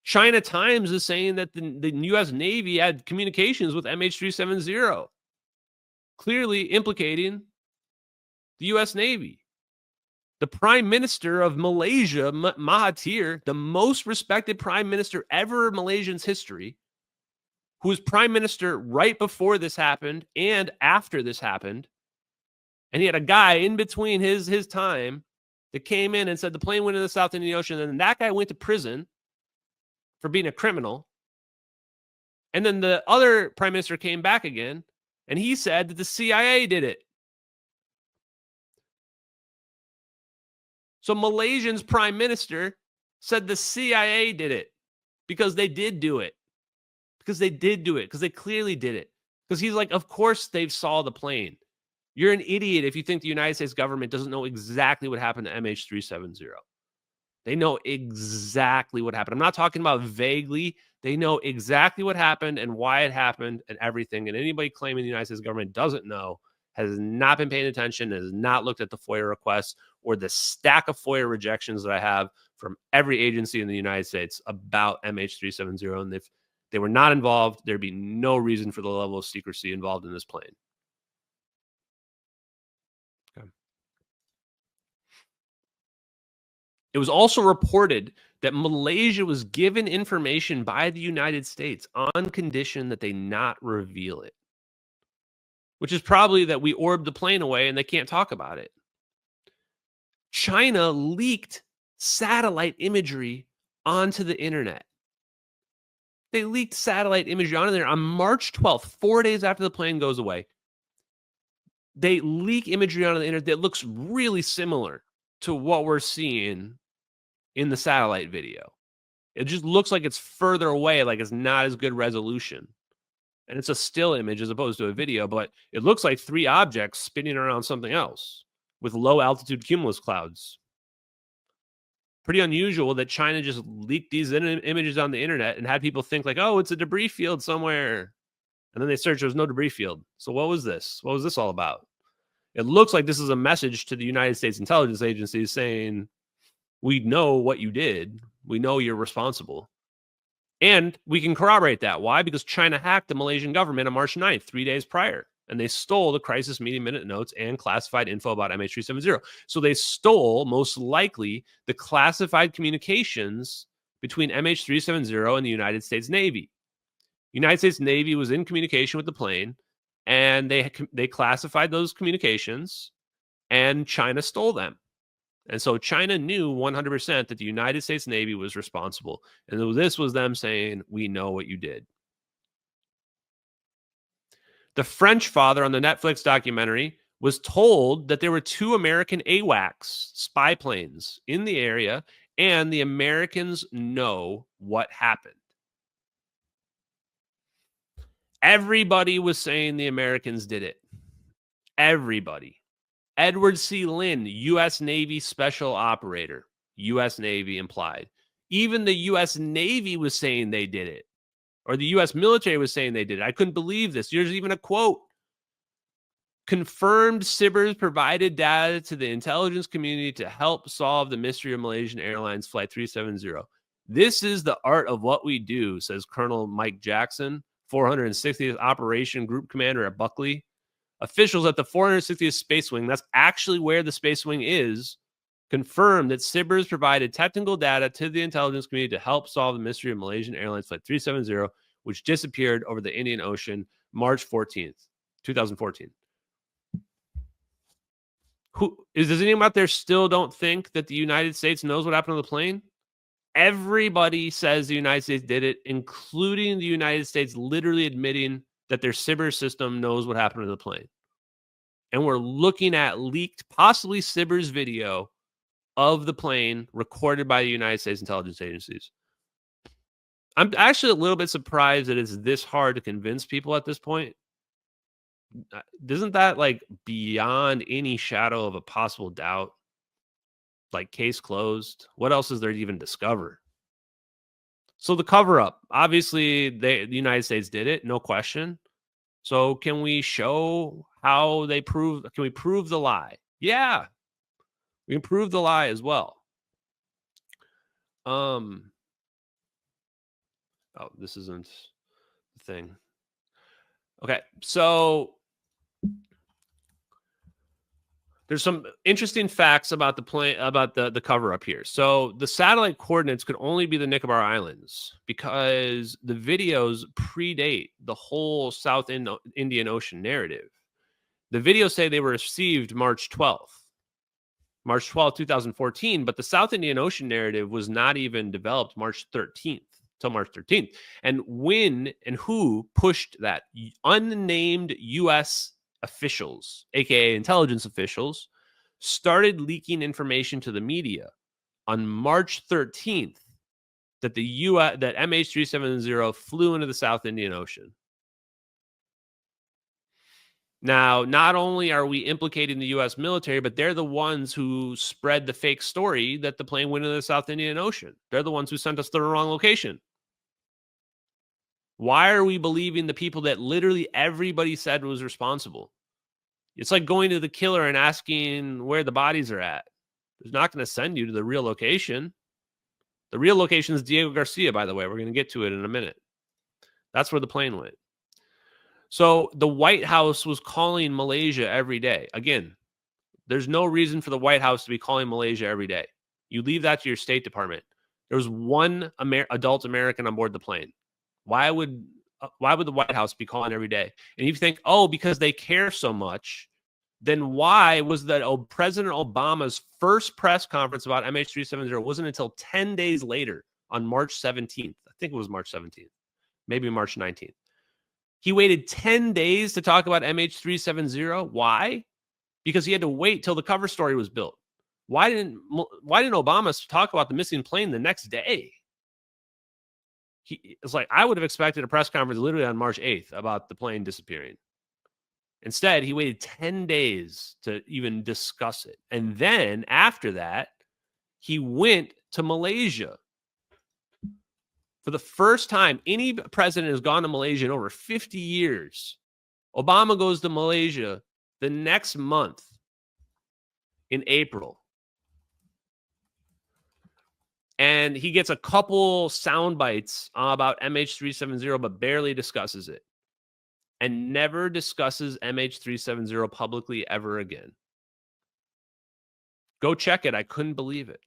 S5: China Times is saying that the U.S. Navy had communications with MH370, clearly implicating the U.S. Navy. The Prime Minister of Malaysia, Mahathir, the most respected Prime Minister ever in Malaysian's history, who was Prime Minister right before this happened and after this happened, and he had a guy in between his time that came in and said the plane went into the South Indian Ocean, and then that guy went to prison for being a criminal. And then the other prime minister came back again, and he said that the CIA did it. So Malaysian's prime minister said the CIA did it because they did do it. Because they clearly did it. Because he's like, of course they saw the plane. You're an idiot if you think the United States government doesn't know exactly what happened to MH370. They know exactly what happened. I'm not talking about vaguely. They know exactly what happened and why it happened and everything. And anybody claiming the United States government doesn't know has not been paying attention, has not looked at the FOIA requests or the stack of FOIA rejections that I have from every agency in the United States about MH370. And if they were not involved, there'd be no reason for the level of secrecy involved in this plane. It was also reported that Malaysia was given information by the United States on condition that they not reveal it, which is probably that we orbed the plane away and they can't talk about it. China leaked satellite imagery onto the internet. They leaked satellite imagery onto there on March 12th, 4 days after the plane goes away. They leak imagery onto the internet that looks really similar to what we're seeing in the satellite video. It just looks like it's further away, like it's not as good resolution. And it's a still image as opposed to a video, but it looks like three objects spinning around something else with low altitude cumulus clouds. Pretty unusual that China just leaked these images on the internet and had people think like, oh, it's a debris field somewhere. And then they search, there's no debris field. So what was this? What was this all about? It looks like this is a message to the United States intelligence agencies saying, we know what you did. We know you're responsible. And we can corroborate that. Why? Because China hacked the Malaysian government on March 9th, 3 days prior. And they stole the crisis meeting minute notes and classified info about MH370. So they stole, most likely, the classified communications between MH370 and the United States Navy. United States Navy was in communication with the plane, and they classified those communications, and China stole them. And so China knew 100% that the United States Navy was responsible. And this was them saying, we know what you did. The French father on the Netflix documentary was told that there were 2 American AWACS spy planes in the area, and the Americans know what happened. Everybody was saying the Americans did it. Everybody. Edward C. Lynn, U.S. Navy special operator, U.S. Navy implied. Even the U.S. Navy was saying they did it, or the U.S. military was saying they did it. I couldn't believe this. There's even a quote. Confirmed SIBRs provided data to the intelligence community to help solve the mystery of Malaysian Airlines Flight 370. This is the art of what we do, says Colonel Mike Jackson, 460th Operation Group Commander at Buckley. Officials at the 460th Space Wing, that's actually where the Space Wing is, confirmed that SIBRs provided technical data to the intelligence community to help solve the mystery of Malaysian Airlines Flight 370, which disappeared over the Indian Ocean March 14th, 2014. Does anyone out there still don't think that the United States knows what happened to the plane? Everybody says the United States did it, including the United States literally admitting that their SIBR system knows what happened to the plane. And we're looking at leaked, possibly SIBR's video of the plane recorded by the United States intelligence agencies. I'm actually a little bit surprised that it's this hard to convince people at this point. Isn't that like beyond any shadow of a possible doubt? Like case closed. What else is there to even discover? So the cover up, obviously the United States did it, no question. So can we show how they prove? Can we prove the lie? Yeah, we can prove the lie as well. Oh, this isn't the thing. Okay, so there's some interesting facts about the plane, about the cover up here. So the satellite coordinates could only be the Nicobar Islands because the videos predate the whole South Indian Ocean narrative. The videos say they were received March 12th, 2014, but the South Indian Ocean narrative was not even developed March 13th, till March 13th. And when and who pushed that? Unnamed U.S. officials, aka intelligence officials, started leaking information to the media on March 13th that that MH370 flew into the South Indian Ocean. Now, not only are we implicating the U.S. military, but they're the ones who spread the fake story that the plane went into the South Indian Ocean. They're the ones who sent us to the wrong location. Why are we believing the people that literally everybody said was responsible? It's like going to the killer and asking where the bodies are at. It's not going to send you to the real location. The real location is Diego Garcia, by the way. We're going to get to it in a minute. That's where the plane went. So the White House was calling Malaysia every day. Again, there's no reason for the White House to be calling Malaysia every day. You leave that to your State Department. There was one adult American on board the plane. Why would the White House be calling every day? And you think, oh, because they care so much, then why was that President Obama's first press conference about MH370 wasn't until 10 days later on March 17th? I think it was March 17th, maybe March 19th. He waited 10 days to talk about MH370. Why? Because he had to wait till the cover story was built. Why didn't Obama talk about the missing plane the next day? It's like I would have expected a press conference literally on March 8th about the plane disappearing. Instead, he waited 10 days to even discuss it. And then after that, he went to Malaysia. For the first time, any president has gone to Malaysia in over 50 years. Obama goes to Malaysia the next month in April. And he gets a couple sound bites about MH370, but barely discusses it. And never discusses MH370 publicly ever again. Go check it. I couldn't believe it.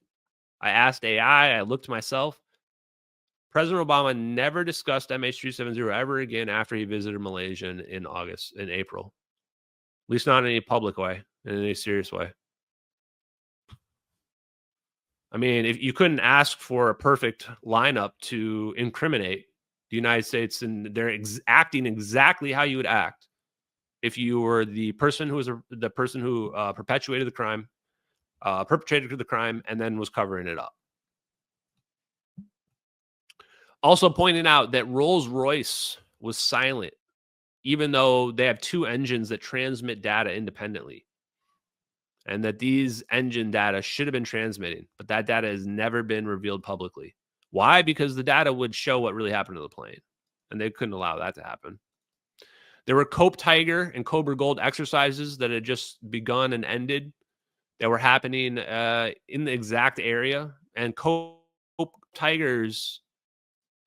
S5: I asked AI. I looked myself. President Obama never discussed MH370 ever again after he visited Malaysia in April. At least not in any public way, in any serious way. I mean, if you couldn't ask for a perfect lineup to incriminate the United States, and they're acting exactly how you would act if you were the person who was the person who perpetrated the crime, and then was covering it up. Also pointing out that Rolls-Royce was silent, even though they have two engines that transmit data independently, and that these engine data should have been transmitting, but that data has never been revealed publicly. Why? Because the data would show what really happened to the plane, and they couldn't allow that to happen. There were Cope Tiger and Cobra Gold exercises that had just begun and ended that were happening in the exact area, and Cope Tiger's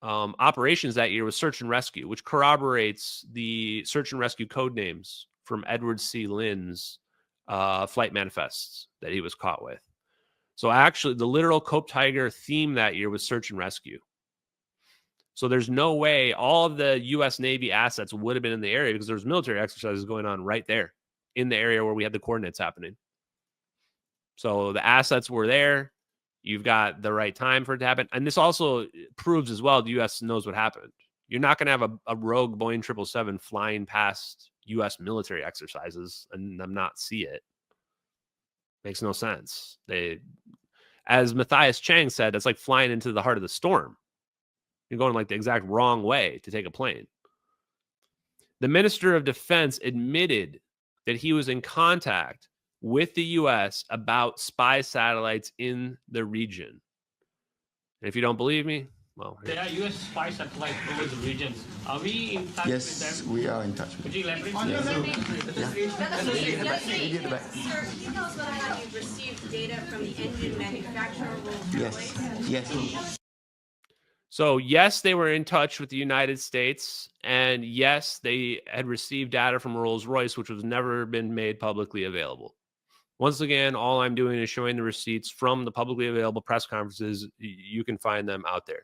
S5: operations that year was search and rescue, which corroborates the search and rescue code names from Edward C. Lynn's flight manifests that he was caught with. So actually, the literal Cope Tiger theme that year was search and rescue. So there's no way all of the U.S. Navy assets would have been in the area, because there was military exercises going on right there in the area where we had the coordinates happening. So the assets were there. You've got the right time for it to happen. And this also proves as well the U.S. knows what happened. You're not going to have a rogue Boeing 777 flying past U.S. military exercises and them not see it. Makes no sense. As Matthias Chang said, it's like flying into the heart of the storm. You're going like the exact wrong way to take a plane. The Minister of Defense admitted that he was in contact with the U.S. about spy satellites in the region. And if you don't believe me, well,
S6: there are U.S. spy satellites over the regions. Are we in touch with them?
S7: Yes, we are in touch with
S6: Could you elaborate?
S7: them.
S8: Sir, can you tell us whether or not you've received data from the engine manufacturer, Rolls-Royce?
S7: Yes.
S5: So yes, they were in touch with the United States, and yes, they had received data from Rolls-Royce, which was never been made publicly available. Once again, all I'm doing is showing the receipts from the publicly available press conferences. You can find them out there.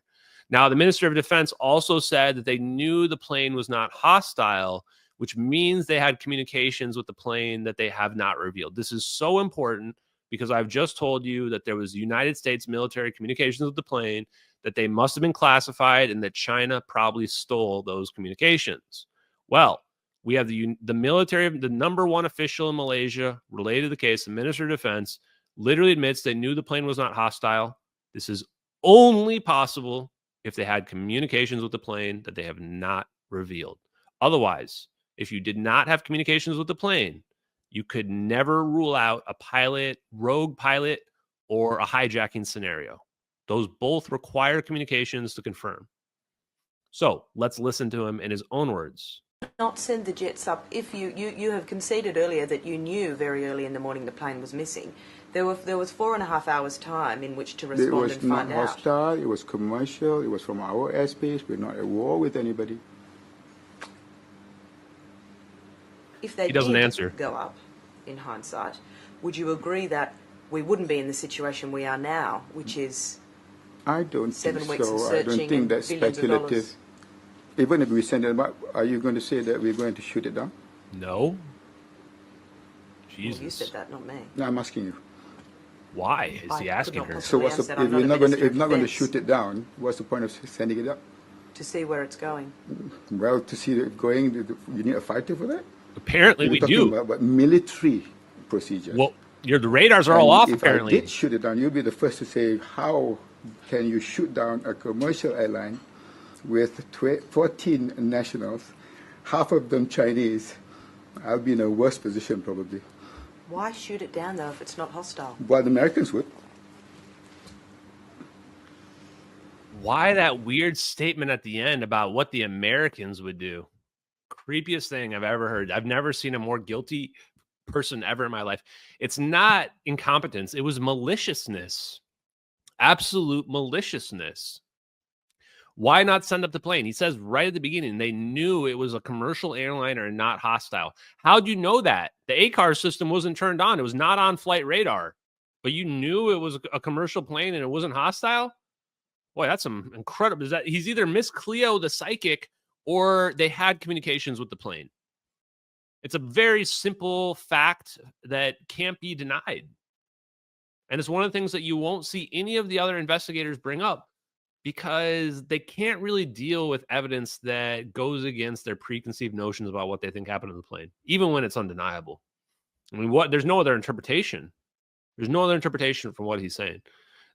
S5: Now, the Minister of Defense also said that they knew the plane was not hostile, which means they had communications with the plane that they have not revealed. This is so important because I've just told you that there was United States military communications with the plane, that they must have been classified, and that China probably stole those communications. Well, we have the military, the number one official in Malaysia related to the case, the Minister of Defense, literally admits they knew the plane was not hostile. This is only possible if they had communications with the plane that they have not revealed. Otherwise, if you did not have communications with the plane, you could never rule out a pilot, rogue pilot, or a hijacking scenario. Those both require communications to confirm. So let's listen to him in his own words.
S9: Not send the jets up if you have conceded earlier that you knew very early in the morning the plane was missing. There was 4.5 hours time in which to respond and find out.
S7: It was not hostile, it was commercial, it was from our airspace. We're not at war with anybody.
S9: If they did go up, in hindsight, would you agree that we wouldn't be in the situation we are now, which is
S7: I don't
S9: 7
S7: think
S9: weeks of
S7: so.
S9: searching
S7: I don't think that's
S9: billions of
S7: speculative.
S9: dollars?
S7: Even if we send it back, are you going to say that we're going to shoot it down?
S5: No. Jesus.
S9: Well, you said that, not me.
S7: No, I'm asking you.
S5: Why is he asking her?
S7: So what's if you're not going to shoot it down, what's the point of sending it up?
S9: To see where it's going.
S7: Well, to see it going, you need a fighter for that?
S5: Apparently we do.
S7: We're talking about military procedures.
S5: Well, the radars are all off,
S7: if
S5: apparently.
S7: If I did shoot it down, you'd be the first to say, how can you shoot down a commercial airline with 14 nationals, half of them Chinese? I'll be in a worse position, probably.
S9: Why shoot it down, though, if it's not hostile?
S7: Well, the Americans would.
S5: Why that weird statement at the end about what the Americans would do? Creepiest thing I've ever heard. I've never seen a more guilty person ever in my life. It's not incompetence. It was maliciousness. Absolute maliciousness. Why not send up the plane? He says right at the beginning, they knew it was a commercial airliner and not hostile. How'd you know that? The ACAR system wasn't turned on. It was not on flight radar. But you knew it was a commercial plane and it wasn't hostile? Boy, that's some incredible. He's either Miss Cleo the psychic or they had communications with the plane. It's a very simple fact that can't be denied. And it's one of the things that you won't see any of the other investigators bring up because they can't really deal with evidence that goes against their preconceived notions about what they think happened in the plane, even when it's undeniable. I mean, there's no other interpretation. There's no other interpretation from what he's saying.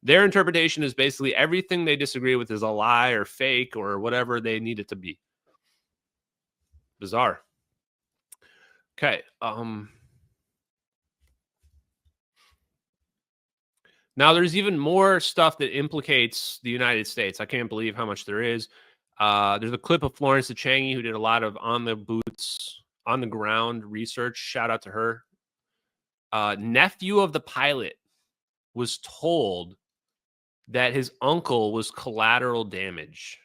S5: Their interpretation is basically everything they disagree with is a lie or fake or whatever they need it to be. Bizarre. Okay. Now, there's even more stuff that implicates the United States. I can't believe how much there is. There's a clip of Florence Echangi, who did a lot of on the boots, on the ground research. Shout out to her. Nephew of the pilot was told that his uncle was collateral damage.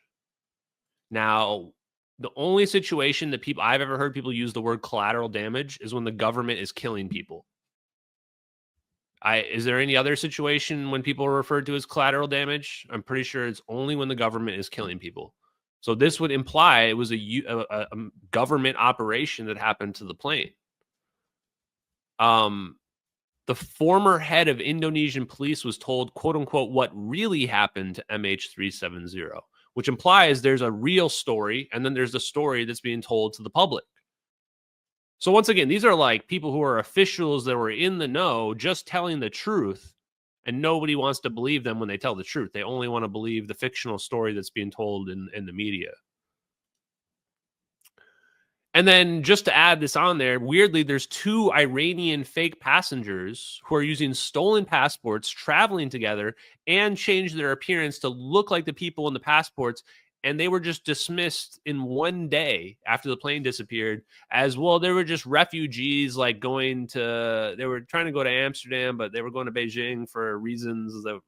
S5: Now, the only situation that I've ever heard people use the word collateral damage is when the government is killing people. Is there any other situation when people are referred to as collateral damage? I'm pretty sure it's only when the government is killing people. So this would imply it was a government operation that happened to the plane. The former head of Indonesian police was told, quote unquote, what really happened to MH370, which implies there's a real story and then there's the story that's being told to the public. So once again, these are like people who are officials that were in the know, just telling the truth, and nobody wants to believe them when they tell the truth. They only want to believe the fictional story that's being told in the media. And then just to add this on there, weirdly, there's 2 Iranian fake passengers who are using stolen passports, traveling together, and change their appearance to look like the people in the passports. And they were just dismissed in one day after the plane disappeared as well. They were just refugees, like they were trying to go to Amsterdam, but they were going to Beijing for reasons that,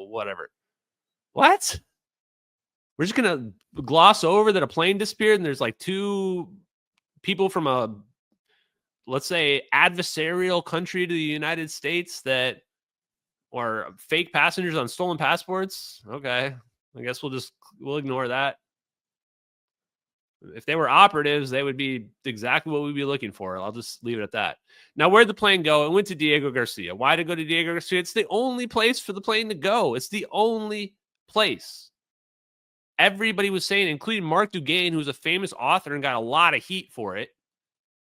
S5: whatever. What? We're just going to gloss over that a plane disappeared and there's like 2 people from a, let's say, adversarial country to the United States that are fake passengers on stolen passports. Okay. I guess we'll ignore that. If they were operatives, they would be exactly what we'd be looking for. I'll just leave it at that. Now, where'd the plane go? It went to Diego Garcia. Why did it go to Diego Garcia? It's the only place for the plane to go. It's the only place. Everybody was saying, including Mark Dugain, who's a famous author and got a lot of heat for it.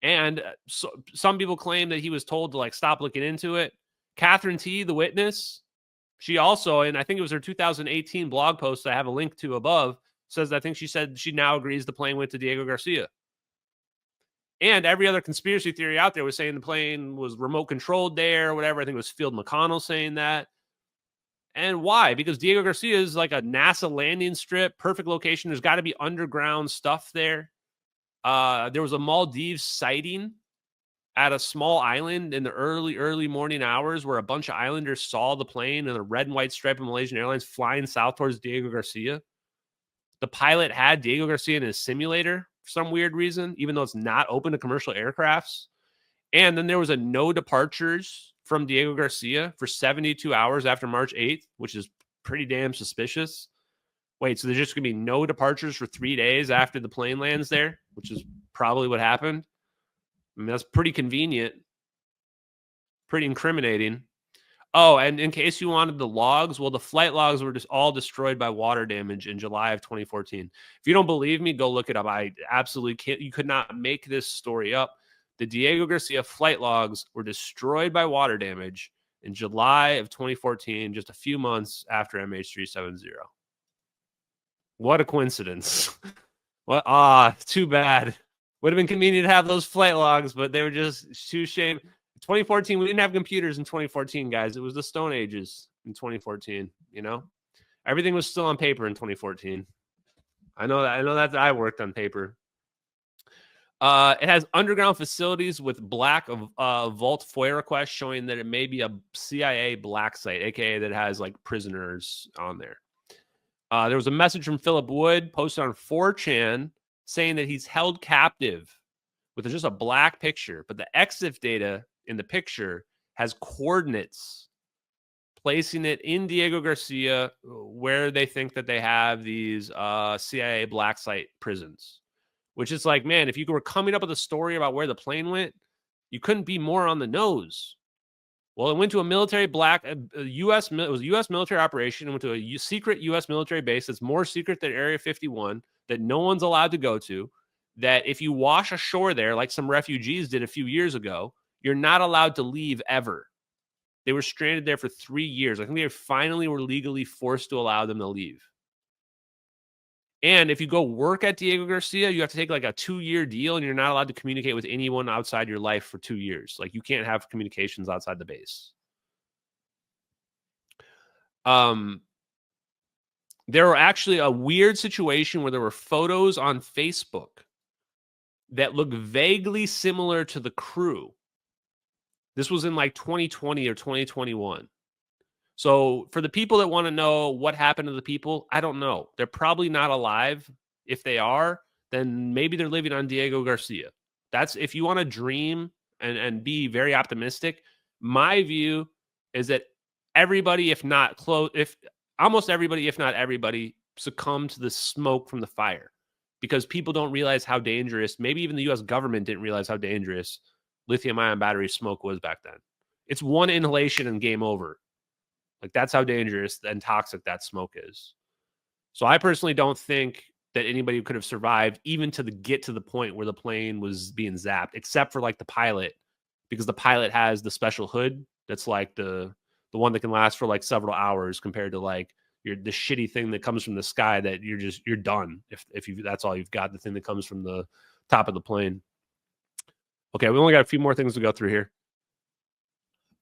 S5: And some people claim that he was told to stop looking into it. Catherine T., the witness, she also, and I think it was her 2018 blog post I have a link to above, says I think she said she now agrees the plane went to Diego Garcia. And every other conspiracy theory out there was saying the plane was remote controlled there or whatever. I think it was Field McConnell saying that. And why? Because Diego Garcia is like a NASA landing strip, perfect location. There's got to be underground stuff there. There was a Maldives sighting at a small island in the early morning hours where a bunch of islanders saw the plane and a red and white stripe of Malaysian Airlines flying south towards Diego Garcia. The pilot had Diego Garcia in his simulator for some weird reason, even though it's not open to commercial aircrafts. And then there was a no departures from Diego Garcia for 72 hours after March 8th, which is pretty damn suspicious. Wait, so there's just going to be no departures for 3 days after the plane lands there, which is probably what happened. I mean, that's pretty convenient, pretty incriminating. Oh, and in case you wanted the logs, well, the flight logs were just all destroyed by water damage in July of 2014. If you don't believe me, go look it up. I absolutely can't. You could not make this story up. The Diego Garcia flight logs were destroyed by water damage in July of 2014, just a few months after MH370. What a coincidence. Too bad. Would have been convenient to have those flight logs, but they were just too shame. 2014, we didn't have computers in 2014, guys. It was the Stone Ages in 2014, Everything was still on paper in 2014. I know that I worked on paper. It has underground facilities with black vault FOIA requests showing that it may be a CIA black site, aka that has prisoners on there. There was a message from Philip Wood posted on 4chan saying that he's held captive with just a black picture, but the EXIF data in the picture has coordinates placing it in Diego Garcia where they think that they have these CIA black site prisons, which is like, man, if you were coming up with a story about where the plane went, you couldn't be more on the nose. Well, it went to a military U.S. It was a U.S. military operation. It went to a secret U.S. military base that's more secret than Area 51 that no one's allowed to go to. That if you wash ashore there, like some refugees did a few years ago, you're not allowed to leave ever. They were stranded there for 3 years. I think they finally were legally forced to allow them to leave. And if you go work at Diego Garcia, you have to take like a 2-year deal, and you're not allowed to communicate with anyone outside your life for 2 years. Like you can't have communications outside the base. There were actually a weird situation where there were photos on Facebook that look vaguely similar to the crew. This was in like 2020 or 2021. So for the people that want to know what happened to the people, I don't know. They're probably not alive. If they are, then maybe they're living on Diego Garcia. That's if you want to dream and be very optimistic. My view is that everybody, if almost everybody, if not everybody, succumbed to the smoke from the fire because people don't realize how dangerous, maybe even the U.S. government didn't realize how dangerous lithium-ion battery smoke was back then. It's one inhalation and game over. Like that's how dangerous and toxic that smoke is. So I personally don't think that anybody could have survived even to get to the point where the plane was being zapped, except for like the pilot, because the pilot has the special hood that's like the one that can last for like several hours compared to like the shitty thing that comes from the sky that you're done if you that's all you've got, the thing that comes from the top of the plane. Okay, we only got a few more things to go through here.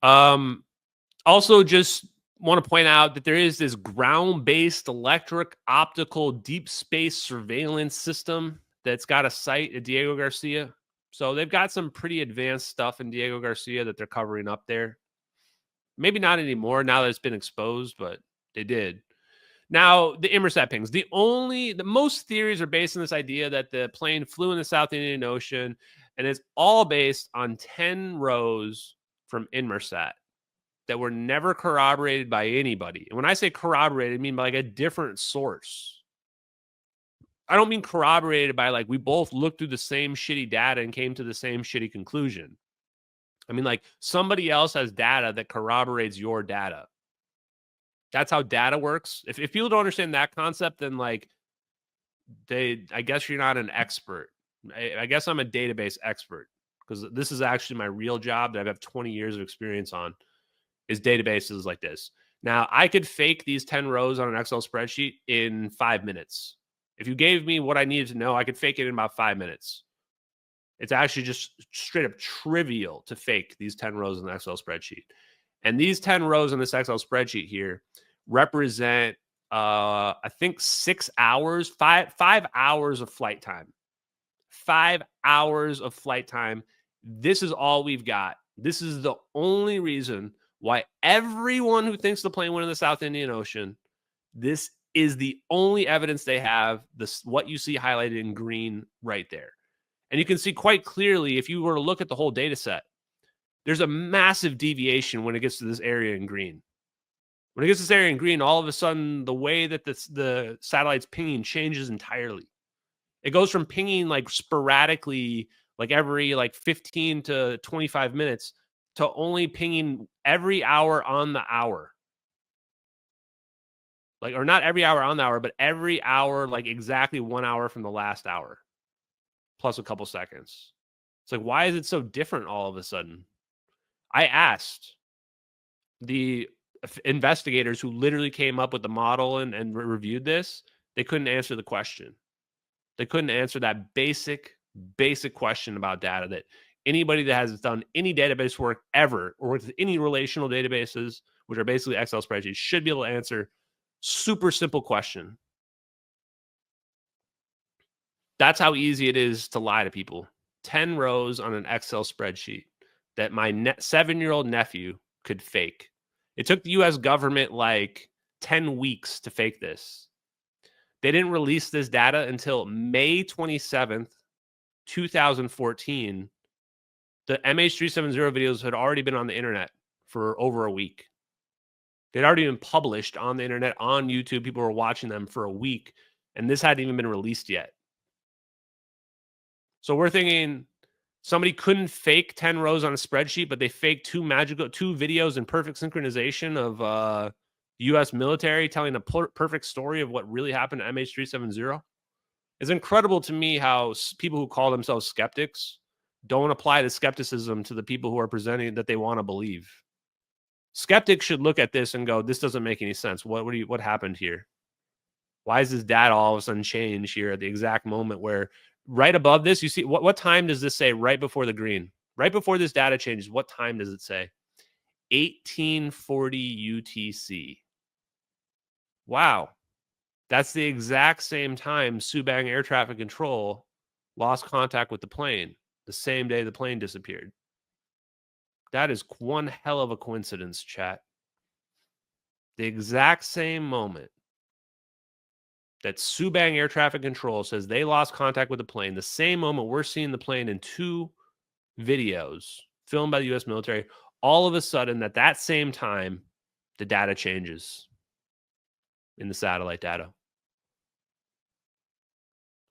S5: Also just want to point out that there is this ground-based electric optical deep space surveillance system that's got a site at Diego Garcia. So they've got some pretty advanced stuff in Diego Garcia that they're covering up there. Maybe not anymore now that it's been exposed, but they did. Now, the Inmarsat pings. The most theories are based on this idea that the plane flew in the South Indian Ocean, and it's all based on 10 rows from Inmarsat that were never corroborated by anybody. And when I say corroborated, I mean by like a different source. I don't mean corroborated by like we both looked through the same shitty data and came to the same shitty conclusion. I mean like somebody else has data that corroborates your data. That's how data works. If people don't understand that concept, then like I guess you're not an expert. I guess I'm a database expert because this is actually my real job that I have 20 years of experience on. Is databases like this. Now, I could fake these 10 rows on an Excel spreadsheet in 5 minutes. If you gave me what I needed to know, I could fake it in about 5 minutes. It's actually just straight up trivial to fake these 10 rows in an Excel spreadsheet. And these 10 rows in this Excel spreadsheet here represent, I think 6 hours, 5 hours of flight time. 5 hours of flight time. This is all we've got. This is the only reason why everyone who thinks the plane went in the South Indian Ocean, this is the only evidence they have, what you see highlighted in green right there. And you can see quite clearly, if you were to look at the whole data set, there's a massive deviation when it gets to this area in green. When it gets to this area in green, all of a sudden, the way that the satellite's pinging changes entirely. It goes from pinging like sporadically, like every like 15 to 25 minutes, to only pinging every hour on the hour. Like, or not every hour on the hour, but every hour, like exactly 1 hour from the last hour, plus a couple seconds. It's like, why is it so different all of a sudden? I asked the investigators who literally came up with the model and reviewed this. They couldn't answer the question. They couldn't answer that basic question about data that anybody that has done any database work ever or with any relational databases, which are basically Excel spreadsheets, should be able to answer. Super simple question. That's how easy it is to lie to people. 10 rows on an Excel spreadsheet that my 7-year-old nephew could fake. It took the U.S. government like 10 weeks to fake this. They didn't release this data until May 27th, 2014. The MH370 videos had already been on the internet for over a week. They'd already been published on the internet, on YouTube. People were watching them for a week, and this hadn't even been released yet. So we're thinking Somebody couldn't fake 10 rows on a spreadsheet, but they faked two videos in perfect synchronization of U.S. military telling a perfect story of what really happened to MH370. It's incredible to me how people who call themselves skeptics don't apply the skepticism to the people who are presenting that they want to believe. Skeptics should look at this and go, this doesn't make any sense. What happened here? Why is this data all of a sudden change here at the exact moment where right above this, you see, what time does this say right before the green? Right before this data changes, what time does it say? 1840 UTC. Wow. That's the exact same time Subang Air Traffic Control lost contact with the plane, the same day the plane disappeared. That is one hell of a coincidence, chat. The exact same moment that Subang Air Traffic Control says they lost contact with the plane, the same moment we're seeing the plane in two videos filmed by the U.S. military, all of a sudden at that same time, the data changes in the satellite data.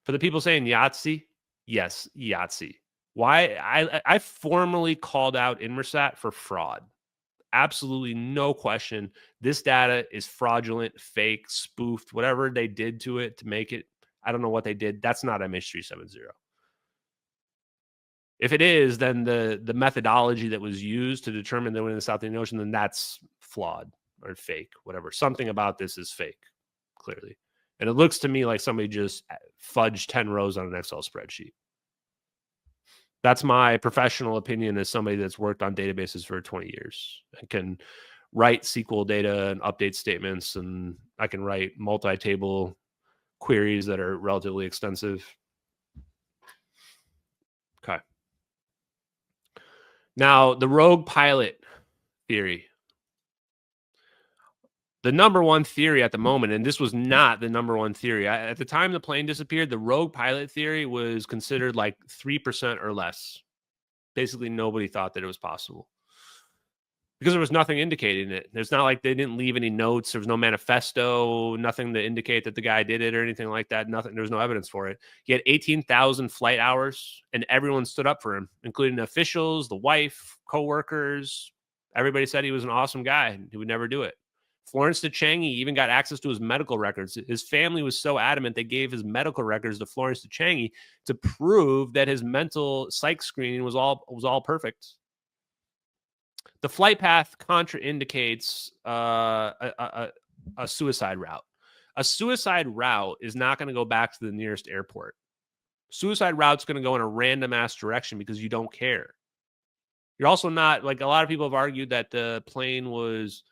S5: For the people saying Yahtzee, yes, Yahtzee. Why? I formally called out Inmarsat for fraud. Absolutely no question. This data is fraudulent, fake, spoofed, whatever they did to it to make it. I don't know what they did. That's not MH370. If it is, then the methodology that was used to determine they went in the South Indian Ocean, then that's flawed or fake, whatever. Something about this is fake, clearly. And it looks to me like somebody just fudged 10 rows on an Excel spreadsheet. That's my professional opinion as somebody that's worked on databases for 20 years. I can write SQL data and update statements, and I can write multi-table queries that are relatively extensive. Okay. Now, the rogue pilot theory. The number one theory at the moment, and this was not the number one theory. At the time the plane disappeared, the rogue pilot theory was considered like 3% or less. Basically, nobody thought that it was possible because there was nothing indicating it. It's not like they didn't leave any notes. There was no manifesto, nothing to indicate that the guy did it or anything like that. Nothing. There was no evidence for it. He had 18,000 flight hours, and everyone stood up for him, including the officials, the wife, coworkers. Everybody said he was an awesome guy and he would never do it. Florence DeChangi even got access to his medical records. His family was so adamant they gave his medical records to Florence DeChangi to prove that his mental psych screening was all perfect. The flight path contraindicates a suicide route. A suicide route is not going to go back to the nearest airport. Suicide route's going to go in a random ass direction because you don't care. You're also not, like a lot of people have argued that the plane was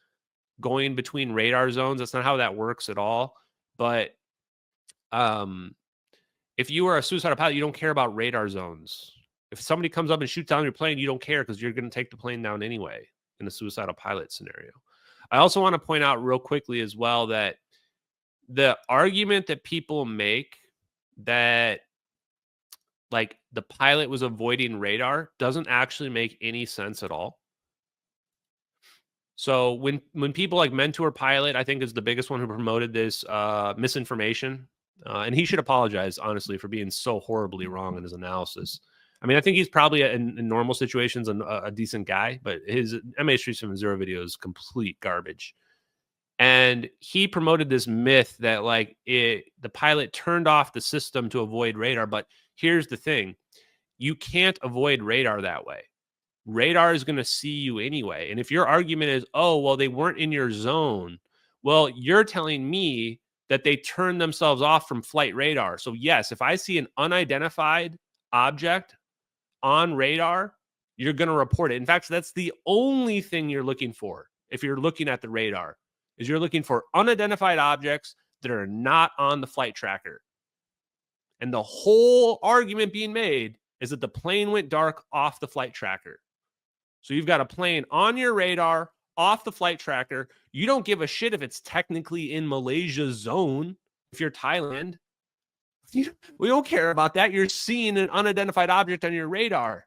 S5: going between radar zones. That's not how that works at all. But if you are a suicidal pilot, you don't care about radar zones. If somebody comes up and shoots down your plane, you don't care because you're going to take the plane down anyway in a suicidal pilot scenario. I also want to point out real quickly as well that the argument that people make that like the pilot was avoiding radar doesn't actually make any sense at all. So when people like Mentor Pilot, I think is the biggest one who promoted this misinformation, and he should apologize, honestly, for being so horribly wrong in his analysis. I mean, I think he's probably in normal situations a decent guy, but his MH370 video is complete garbage. And he promoted this myth that like the pilot turned off the system to avoid radar. But here's the thing. You can't avoid radar that way. Radar is going to see you anyway. And if your argument is, oh, well, they weren't in your zone. Well, you're telling me that they turned themselves off from flight radar. So yes, if I see an unidentified object on radar, you're going to report it. In fact, that's the only thing you're looking for. If you're looking at the radar, is you're looking for unidentified objects that are not on the flight tracker. And the whole argument being made is that the plane went dark off the flight tracker. So you've got a plane on your radar, off the flight tracker. You don't give a shit if it's technically in Malaysia's zone. If you're Thailand, we don't care about that. You're seeing an unidentified object on your radar.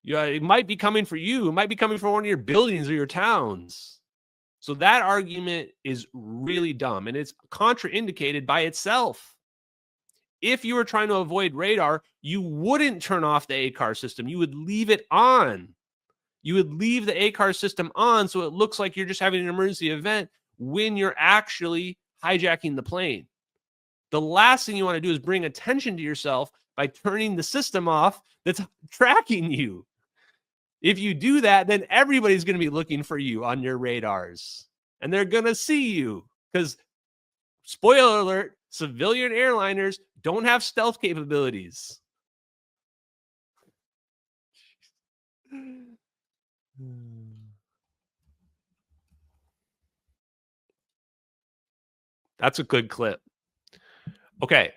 S5: It might be coming for you. It might be coming for one of your buildings or your towns. So that argument is really dumb, and it's contraindicated by itself. If you were trying to avoid radar, you wouldn't turn off the ACAR system. You would leave it on. You would leave the ACAR system on so it looks like you're just having an emergency event when you're actually hijacking the plane. The last thing you want to do is bring attention to yourself by turning the system off that's tracking you. If you do that, then everybody's going to be looking for you on your radars, and they're going to see you because, spoiler alert, civilian airliners don't have stealth capabilities. That's a good clip. Okay.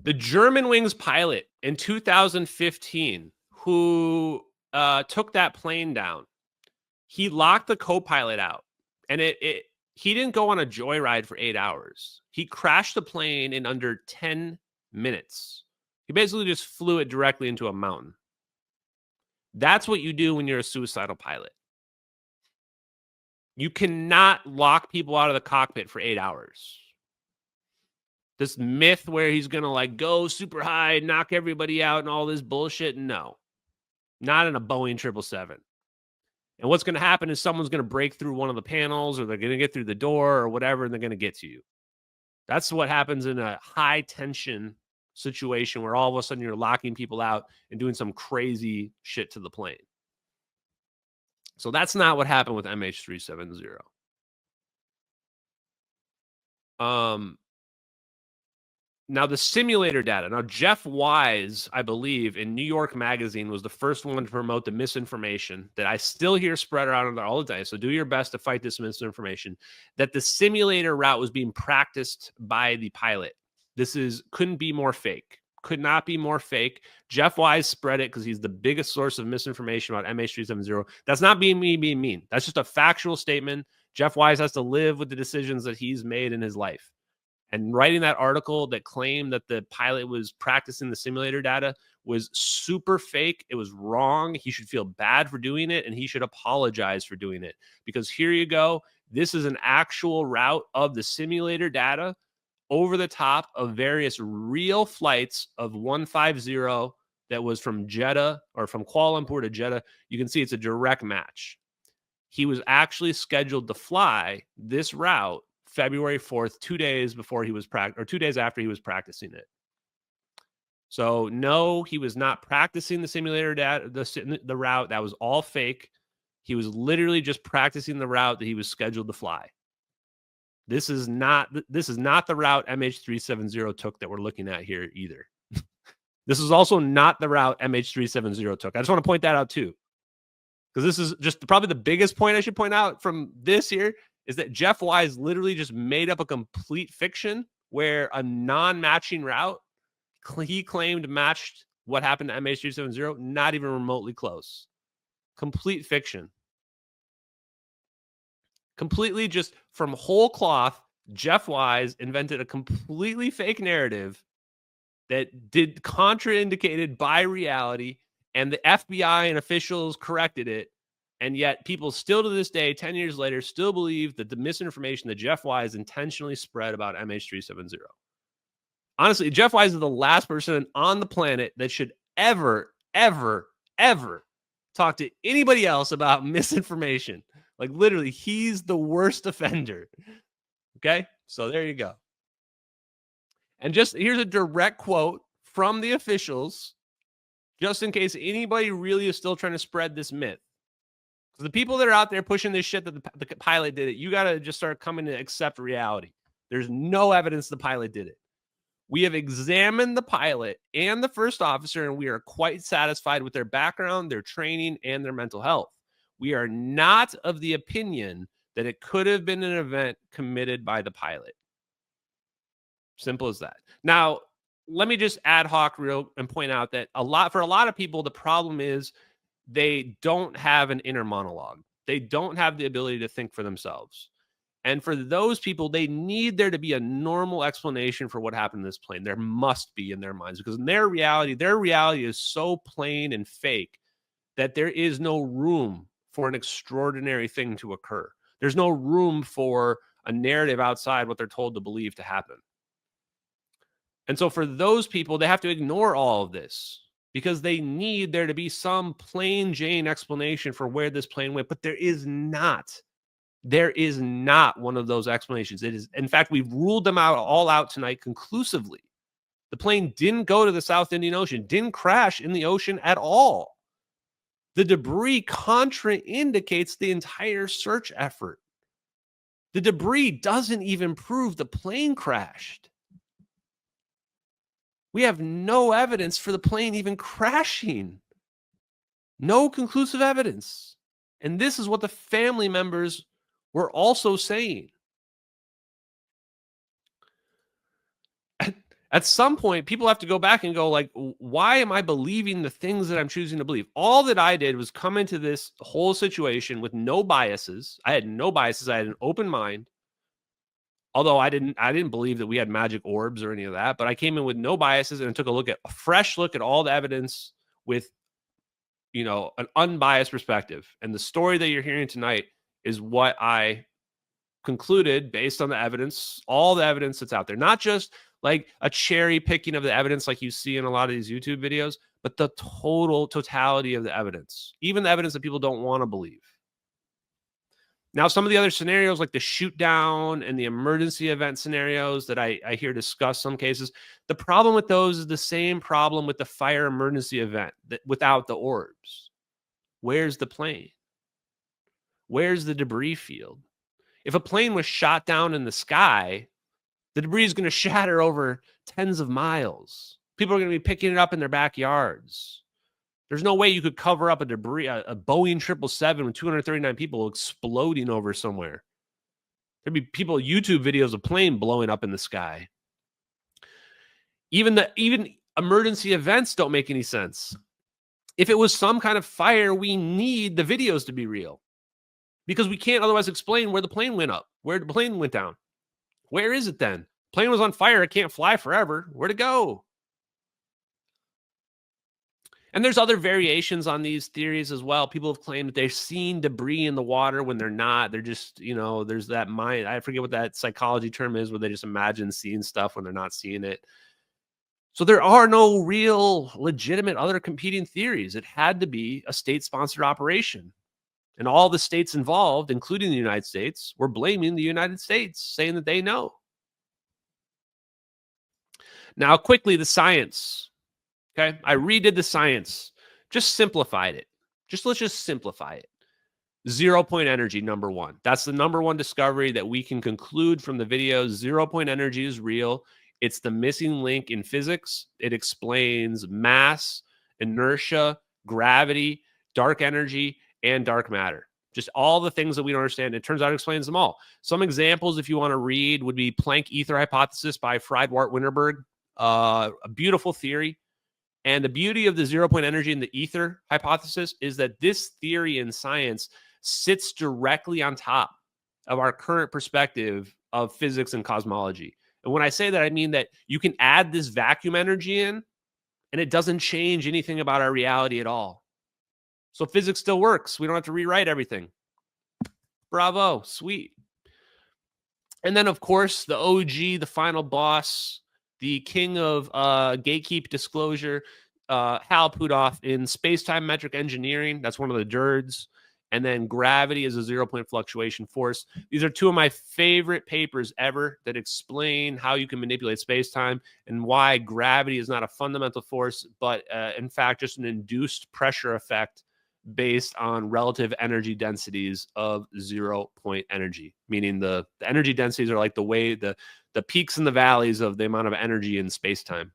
S5: The Germanwings pilot in 2015 who took that plane down, he locked the co-pilot out, and he didn't go on a joyride for 8 hours. He crashed the plane in under 10 minutes. He basically just flew it directly into a mountain. That's what you do when you're a suicidal pilot. You cannot lock people out of the cockpit for 8 hours. This myth where he's going to like go super high, knock everybody out and all this bullshit. No, not in a Boeing 777. And what's going to happen is someone's going to break through one of the panels, or they're going to get through the door or whatever, and they're going to get to you. That's what happens in a high tension situation where all of a sudden you're locking people out and doing some crazy shit to the plane. So that's not what happened with MH370. Now, the simulator data. Now, Jeff Wise, I believe, in New York Magazine was the first one to promote the misinformation that I still hear spread around all the time. So do your best to fight this misinformation, that the simulator route was being practiced by the pilot. Couldn't be more fake. Could not be more fake. Jeff Wise spread it because he's the biggest source of misinformation about MH370. That's not being me being mean. That's just a factual statement. Jeff Wise has to live with the decisions that he's made in his life. And writing that article that claimed that the pilot was practicing the simulator data was super fake. It was wrong. He should feel bad for doing it, and he should apologize for doing it. Because here you go. This is an actual route of the simulator data over the top of various real flights of 150 that was from Jeddah or from Kuala Lumpur to Jeddah. You can see it's a direct match. He was actually scheduled to fly this route February 4th, 2 days before he was 2 days after he was practicing it. So no, he was not practicing the simulator data, the route. That was all fake. He was literally just practicing the route that he was scheduled to fly. This is not the route MH370 took that we're looking at here either. This is also not the route MH370 took. I just want to point that out too, because this is just probably the biggest point I should point out from this here is that Jeff Wise literally just made up a complete fiction where a non-matching route he claimed matched what happened to MH370, not even remotely close. Complete fiction. Completely just from whole cloth, Jeff Wise invented a completely fake narrative that did contraindicated by reality, and the FBI and officials corrected it. And yet people still to this day, 10 years later, still believe that the misinformation that Jeff Wise intentionally spread about MH370. Honestly, Jeff Wise is the last person on the planet that should ever, ever, ever talk to anybody else about misinformation. Like literally, he's the worst offender. Okay? So there you go. And just here's a direct quote from the officials, just in case anybody really is still trying to spread this myth. The people that are out there pushing this shit that the pilot did it, you got to just start coming to accept reality. There's no evidence the pilot did it. We have examined the pilot and the first officer, and we are quite satisfied with their background, their training, and their mental health. We are not of the opinion that it could have been an event committed by the pilot. Simple as that. Now, let me just ad hoc real and point out that for a lot of people, the problem is they don't have an inner monologue. They don't have the ability to think for themselves. And for those people, they need there to be a normal explanation for what happened in this plane. There must be in their minds, because in their reality is so plain and fake that there is no room for an extraordinary thing to occur. There's no room for a narrative outside what they're told to believe to happen. And so for those people, they have to ignore all of this because they need there to be some plain Jane explanation for where this plane went. But there is not. There is not one of those explanations. It is, in fact, we've ruled them out all out tonight conclusively. The plane didn't go to the South Indian Ocean, didn't crash in the ocean at all. The debris contraindicates the entire search effort. The debris doesn't even prove the plane crashed. We have no evidence for the plane even crashing. No conclusive evidence. And this is what the family members were also saying. At some point, people have to go back and go like, why am I believing the things that I'm choosing to believe? All that I did was come into this whole situation with no biases. I had no biases. I had an open mind. Although I didn't believe that we had magic orbs or any of that, but I came in with no biases and took a fresh look at all the evidence with, an unbiased perspective. And the story that you're hearing tonight is what I concluded based on the evidence, all the evidence that's out there, not just like a cherry picking of the evidence like you see in a lot of these YouTube videos, but the totality of the evidence, even the evidence that people don't want to believe. Now, some of the other scenarios like the shoot down and the emergency event scenarios that I hear discussed some cases, the problem with those is the same problem with the fire emergency event without the orbs. Where's the plane? Where's the debris field? If a plane was shot down in the sky, the debris is going to shatter over tens of miles. People are going to be picking it up in their backyards. There's no way you could cover up a Boeing 777 with 239 people exploding over somewhere. There'd be YouTube videos of plane blowing up in the sky. Even emergency events don't make any sense. If it was some kind of fire, we need the videos to be real because we can't otherwise explain where the plane went up, where the plane went down. Where is it then? Plane was on fire. It can't fly forever. Where'd it go? And there's other variations on these theories as well. People have claimed that they've seen debris in the water when they're not. They're just, there's that mind. I forget what that psychology term is where they just imagine seeing stuff when they're not seeing it. So there are no real legitimate other competing theories. It had to be a state-sponsored operation. And all the states involved, including the United States, were blaming the United States, saying that they know. Now, quickly, the science. Okay, I redid the science, just simplified it. Let's just simplify it. 0-point energy, number one. That's the number one discovery that we can conclude from the video. 0-point energy is real. It's the missing link in physics. It explains mass, inertia, gravity, dark energy, and dark matter. Just all the things that we don't understand. It turns out it explains them all. Some examples, if you want to read, would be Planck ether hypothesis by Friedwart Winterberg. A beautiful theory. And the beauty of the 0-point energy and the ether hypothesis is that this theory in science sits directly on top of our current perspective of physics and cosmology. And when I say that, I mean that you can add this vacuum energy in, and it doesn't change anything about our reality at all. So physics still works. We don't have to rewrite everything. Bravo. Sweet. And then, of course, the OG, the final boss, the king of gatekeep disclosure, Hal Puthoff in space-time metric engineering. That's one of the DERDs. And then gravity is a 0-point fluctuation force. These are two of my favorite papers ever that explain how you can manipulate space-time and why gravity is not a fundamental force, but in fact, just an induced pressure effect based on relative energy densities of 0-point energy, meaning the energy densities are like the way the peaks and the valleys of the amount of energy in space-time.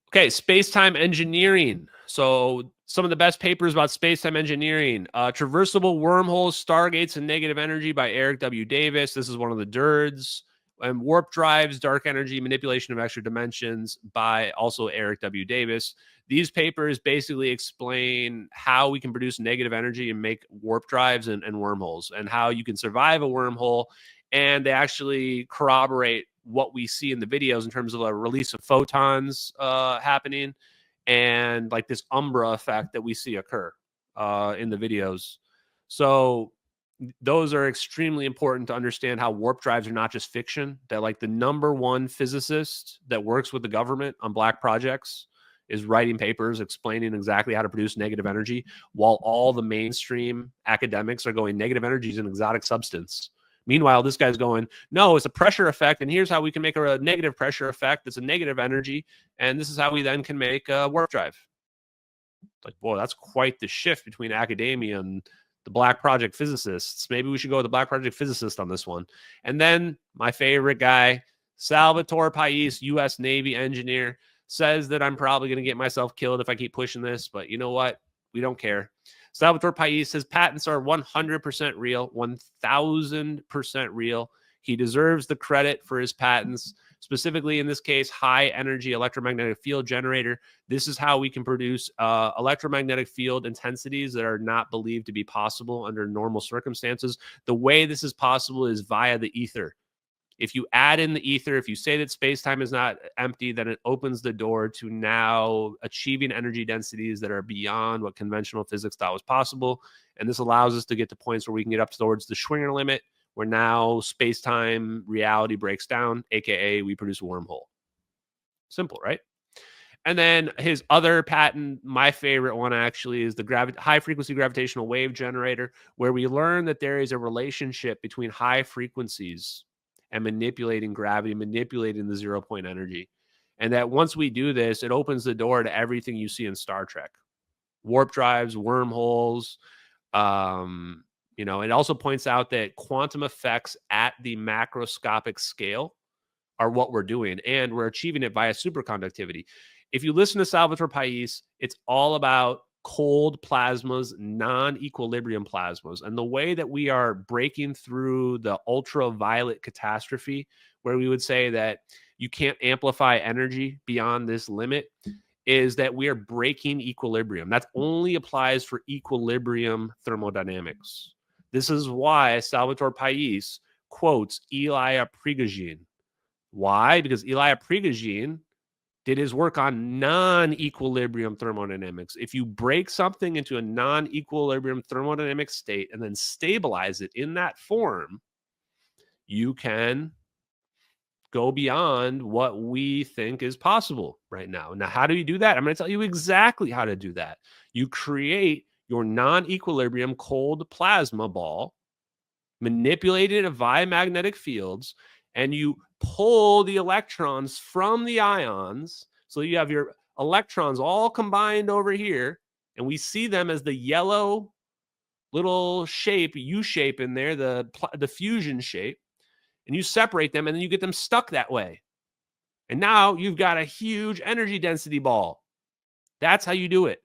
S5: Okay, space-time engineering. So some of the best papers about space-time engineering. Traversable wormholes, stargates, and negative energy by Eric W. Davis. This is one of the DERDs. And warp drives, dark energy, manipulation of extra dimensions by also Eric W. Davis. These papers basically explain how we can produce negative energy and make warp drives and wormholes, and how you can survive a wormhole. And they actually corroborate what we see in the videos in terms of a release of photons happening and like this umbra effect that we see occur in the videos. So those are extremely important to understand how warp drives are not just fiction, that like the #1 physicist that works with the government on black projects is writing papers explaining exactly how to produce negative energy, while all the mainstream academics are going, negative energy is an exotic substance. Meanwhile, this guy's going, no, it's a pressure effect, and here's how we can make a negative pressure effect that's a negative energy, and this is how we then can make a warp drive. Like, boy, that's quite the shift between academia and the Black Project physicists. Maybe we should go with the Black Project physicist on this one. And then my favorite guy, Salvatore Pais, U.S. Navy engineer, says that I'm probably going to get myself killed if I keep pushing this, but you know what? We don't care. Salvatore Pais says patents are 100% real, 1,000% real. He deserves the credit for his patents. Specifically, in this case, high energy electromagnetic field generator. This is how we can produce electromagnetic field intensities that are not believed to be possible under normal circumstances. The way this is possible is via the ether. If you add in the ether, if you say that space-time is not empty, then it opens the door to now achieving energy densities that are beyond what conventional physics thought was possible. And this allows us to get to points where we can get up towards the Schwinger limit, where now space-time reality breaks down, aka we produce a wormhole. Simple, right? And then his other patent, my favorite one actually, is the high-frequency gravitational wave generator, where we learn that there is a relationship between high frequencies and manipulating gravity, manipulating the zero-point energy. And that once we do this, it opens the door to everything you see in Star Trek. Warp drives, wormholes, you know, it also points out that quantum effects at the macroscopic scale are what we're doing, and we're achieving it via superconductivity. If you listen to Salvatore Pais, it's all about cold plasmas, non-equilibrium plasmas, and the way that we are breaking through the ultraviolet catastrophe, where we would say that you can't amplify energy beyond this limit, is that we are breaking equilibrium. That only applies for equilibrium thermodynamics. This is why Salvatore Pais quotes Ilya Prigogine. Why? Because Ilya Prigogine did his work on non-equilibrium thermodynamics. If you break something into a non-equilibrium thermodynamic state and then stabilize it in that form, you can go beyond what we think is possible right now. Now, how do you do that? I'm going to tell you exactly how to do that. You create your non-equilibrium cold plasma ball, manipulate it via magnetic fields, and you pull the electrons from the ions. So you have your electrons all combined over here, and we see them as the yellow little shape, U-shape in there, the fusion shape, and you separate them, and then you get them stuck that way. And now you've got a huge energy density ball. That's how you do it.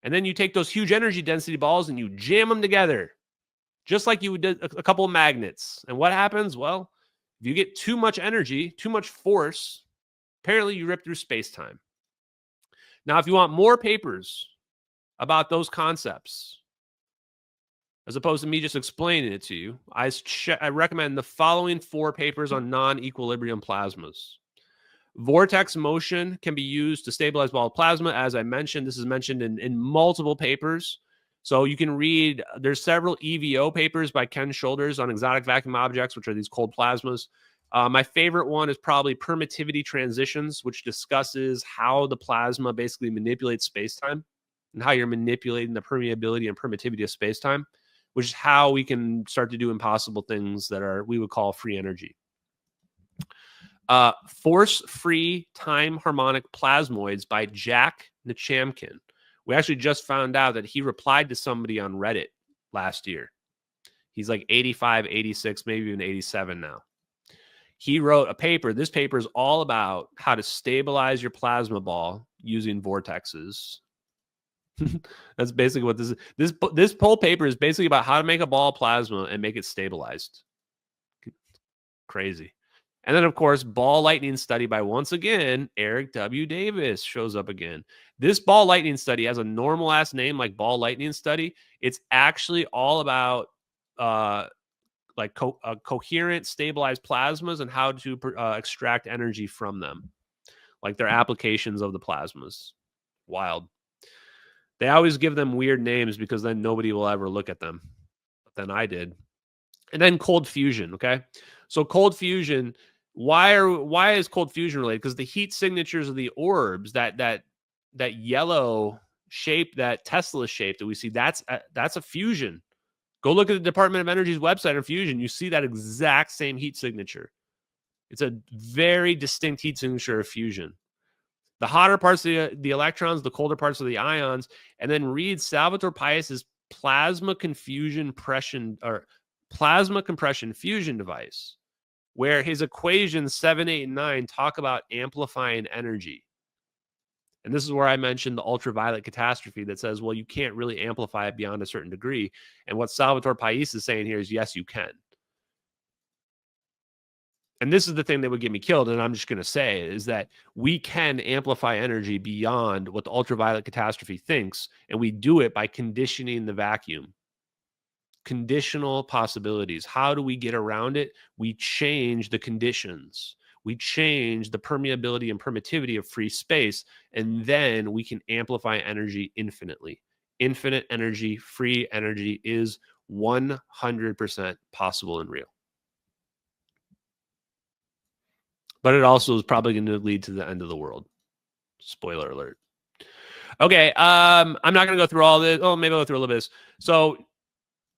S5: And then you take those huge energy density balls and you jam them together, just like you would do a couple of magnets. And what happens? Well, if you get too much energy, too much force, apparently you rip through space-time. Now, if you want more papers about those concepts, as opposed to me just explaining it to you, I recommend the following 4 papers on non-equilibrium plasmas. Vortex motion can be used to stabilize ball plasma. As I mentioned, this is mentioned in multiple papers. So you can read, there's several EVO papers by Ken Shoulders on exotic vacuum objects, which are these cold plasmas. My favorite one is probably Permittivity Transitions, which discusses how the plasma basically manipulates space-time and how you're manipulating the permeability and permittivity of space-time, which is how we can start to do impossible things that we would call free energy. Force-free time harmonic plasmoids by Jack Nechamkin. We actually just found out that he replied to somebody on Reddit last year. He's like 85, 86, maybe even 87 now. He wrote a paper. This paper is all about how to stabilize your plasma ball using vortexes. That's basically what this is. This whole paper is basically about how to make a ball of plasma and make it stabilized. Crazy. And then, of course, ball lightning study by, once again, Eric W. Davis shows up again. This ball lightning study has a normal ass name like ball lightning study. It's actually all about coherent, stabilized plasmas and how to extract energy from them, like their applications of the plasmas. Wild. They always give them weird names because then nobody will ever look at them. But then I did. And then cold fusion, okay? So cold fusion, why is cold fusion related? Because the heat signatures of the orbs, that yellow shape, that Tesla shape that we see, that's a fusion. Go look at the Department of Energy's website on fusion. You see that exact same heat signature. It's a very distinct heat signature of fusion. The hotter parts of the electrons, the colder parts of the ions, and then read Salvatore Pais' plasma compression fusion device, where his equations 7, 8, and 9 talk about amplifying energy. And this is where I mentioned the ultraviolet catastrophe that says, well, you can't really amplify it beyond a certain degree. And what Salvatore Pais is saying here is, yes, you can. And this is the thing that would get me killed, and I'm just going to say, is that we can amplify energy beyond what the ultraviolet catastrophe thinks, and we do it by conditioning the vacuum. Conditional possibilities. How do we get around it? We change the conditions. We change the permeability and permittivity of free space, and then we can amplify energy infinitely. Infinite energy, free energy is 100% possible and real. But it also is probably going to lead to the end of the world. Spoiler alert. Okay, I'm not going to go through all this. Oh, maybe I'll go through a little bit of this. So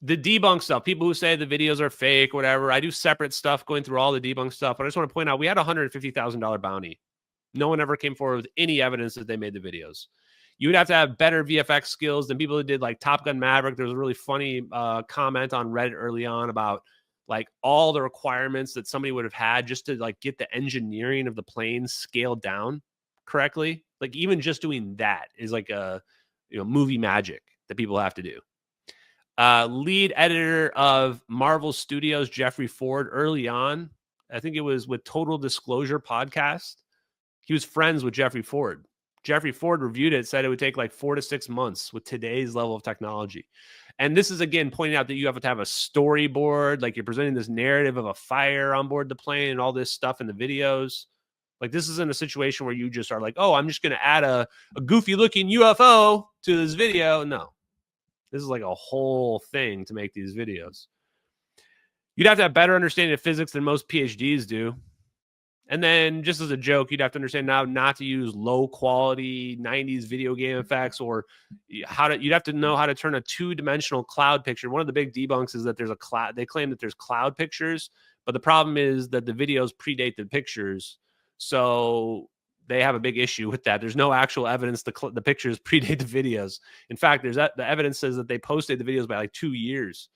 S5: the debunk stuff, people who say the videos are fake, whatever, I do separate stuff going through all the debunk stuff. But I just want to point out, we had a $150,000 bounty. No one ever came forward with any evidence that they made the videos. You would have to have better VFX skills than people who did like Top Gun Maverick. There was a really funny comment on Reddit early on about like all the requirements that somebody would have had just to like get the engineering of the plane scaled down correctly. Like even just doing that is like a movie magic that people have to do. Lead editor of Marvel Studios, Jeffrey Ford, early on, I think it was with Total Disclosure podcast, he was friends with Jeffrey Ford. Jeffrey Ford reviewed it, said it would take like 4 to 6 months with today's level of technology. And this is, again, pointing out that you have to have a storyboard, like you're presenting this narrative of a fire on board the plane and all this stuff in the videos. Like this isn't a situation where you just are like, oh, I'm just going to add a goofy looking UFO to this video. No, this is like a whole thing to make these videos. You'd have to have better understanding of physics than most PhDs do. And then just as a joke, you'd have to understand now not to use low quality 90s video game effects, or you'd have to know how to turn a 2-dimensional cloud picture. One of the big debunks is that there's a cloud. They claim that there's cloud pictures, but the problem is that the videos predate the pictures. So they have a big issue with that. There's no actual evidence the pictures predate the videos. In fact, the evidence says that they posted the videos by like 2 years.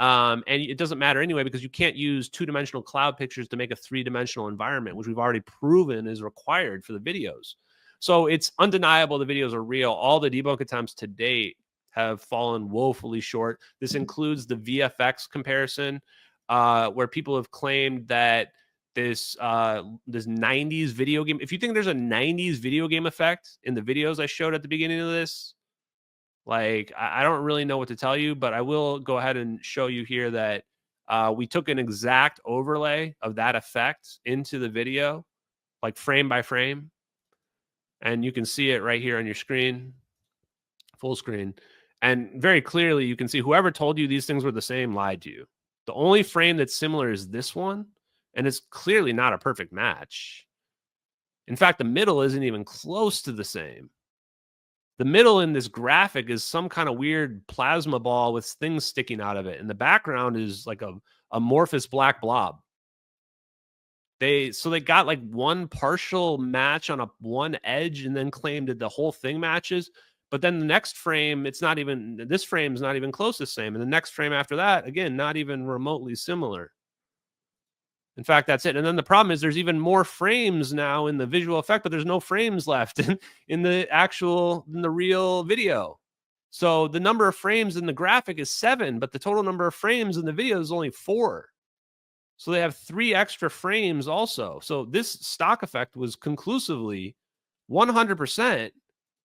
S5: And it doesn't matter anyway, because you can't use 2-dimensional cloud pictures to make a 3-dimensional environment, which we've already proven is required for the videos. So it's undeniable the videos are real. All the debunk attempts to date have fallen woefully short. This includes the VFX comparison, where people have claimed that this 90s video game, if you think there's a 90s video game effect in the videos I showed at the beginning of this, like, I don't really know what to tell you, but I will go ahead and show you here that we took an exact overlay of that effect into the video, like frame by frame. And you can see it right here on your screen, full screen. And very clearly, you can see whoever told you these things were the same lied to you. The only frame that's similar is this one, and it's clearly not a perfect match. In fact, the middle isn't even close to the same. The middle in this graphic is some kind of weird plasma ball with things sticking out of it. And the background is like a amorphous black blob. They got like one partial match on one edge and then claimed that the whole thing matches. But then the next frame, this frame is not even close to the same. And the next frame after that, again, not even remotely similar. In fact, that's it. And then the problem is there's even more frames now in the visual effect, but there's no frames left in the real video. So the number of frames in the graphic is 7, but the total number of frames in the video is only 4. So they have 3 extra frames also. So this stock effect was conclusively 100%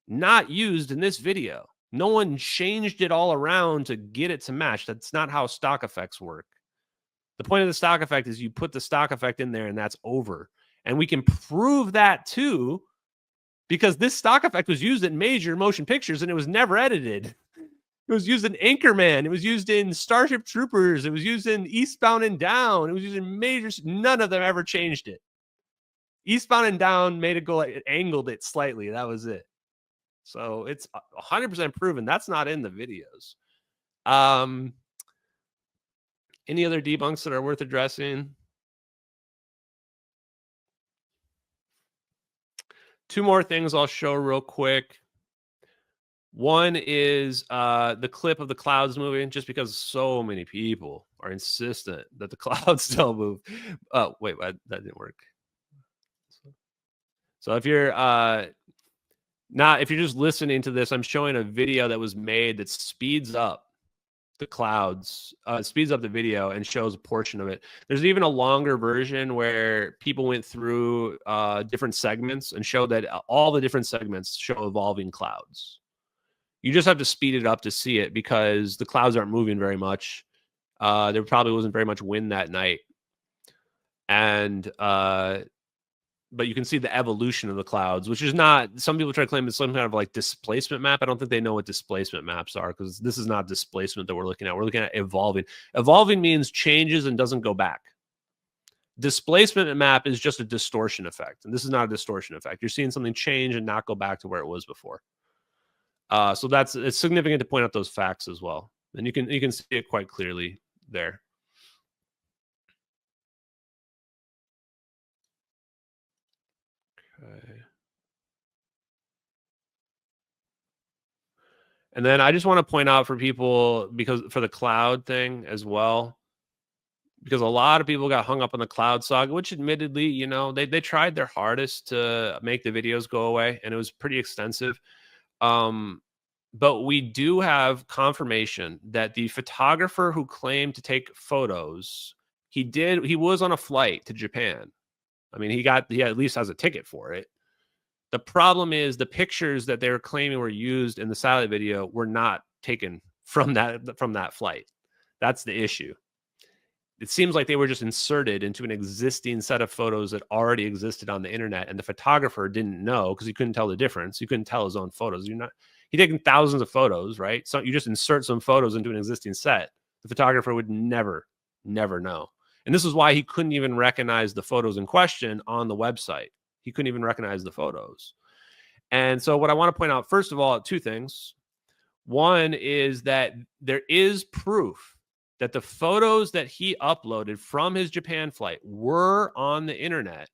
S5: not used in this video. No one changed it all around to get it to match. That's not how stock effects work. The point of the stock effect is you put the stock effect in there and that's over. And we can prove that too because this stock effect was used in major motion pictures and it was never edited. It was used in Anchorman. It was used in Starship Troopers. It was used in Eastbound and Down. It was used in major. None of them ever changed it. Eastbound and Down made it go, like, it angled it slightly. That was it. So it's 100% proven. That's not in the videos. Any other debunks that are worth addressing? Two more things I'll show real quick. One is the clip of the clouds moving, just because so many people are insistent that the clouds still move. Oh, wait, that didn't work. So if you're if you're just listening to this, I'm showing a video that was made that speeds up the clouds, speeds up the video and shows a portion of it. There's even a longer version where people went through different segments and showed that all the different segments show evolving clouds. You just have to speed it up to see it because the clouds aren't moving very much. There probably wasn't very much wind that night. And but you can see the evolution of the clouds, which is not, some people try to claim it's some kind of like displacement map. I don't think they know what displacement maps are, because this is not displacement that we're looking at. We're looking at evolving. Evolving means changes and doesn't go back. Displacement map is just a distortion effect. And this is not a distortion effect. You're seeing something change and not go back to where it was before. So it's significant to point out those facts as well. And you can see it quite clearly there. Okay. And then I just want to point out for people, because for the cloud thing as well, because a lot of people got hung up on the cloud saga, which admittedly, you know, they tried their hardest to make the videos go away, and it was pretty extensive. But we do have confirmation that the photographer who claimed to take photos, he was on a flight to Japan. I mean, he at least has a ticket for it. The problem is the pictures that they were claiming were used in the satellite video were not taken from that flight. That's the issue. It seems like they were just inserted into an existing set of photos that already existed on the internet, and the photographer didn't know because he couldn't tell the difference. He couldn't tell his own photos. He'd taken thousands of photos, right? So you just insert some photos into an existing set. The photographer would never know. And this is why he couldn't even recognize the photos in question on the website. He couldn't even recognize the photos. And so what I want to point out, first of all, two things. One is that there is proof that the photos that he uploaded from his Japan flight were on the internet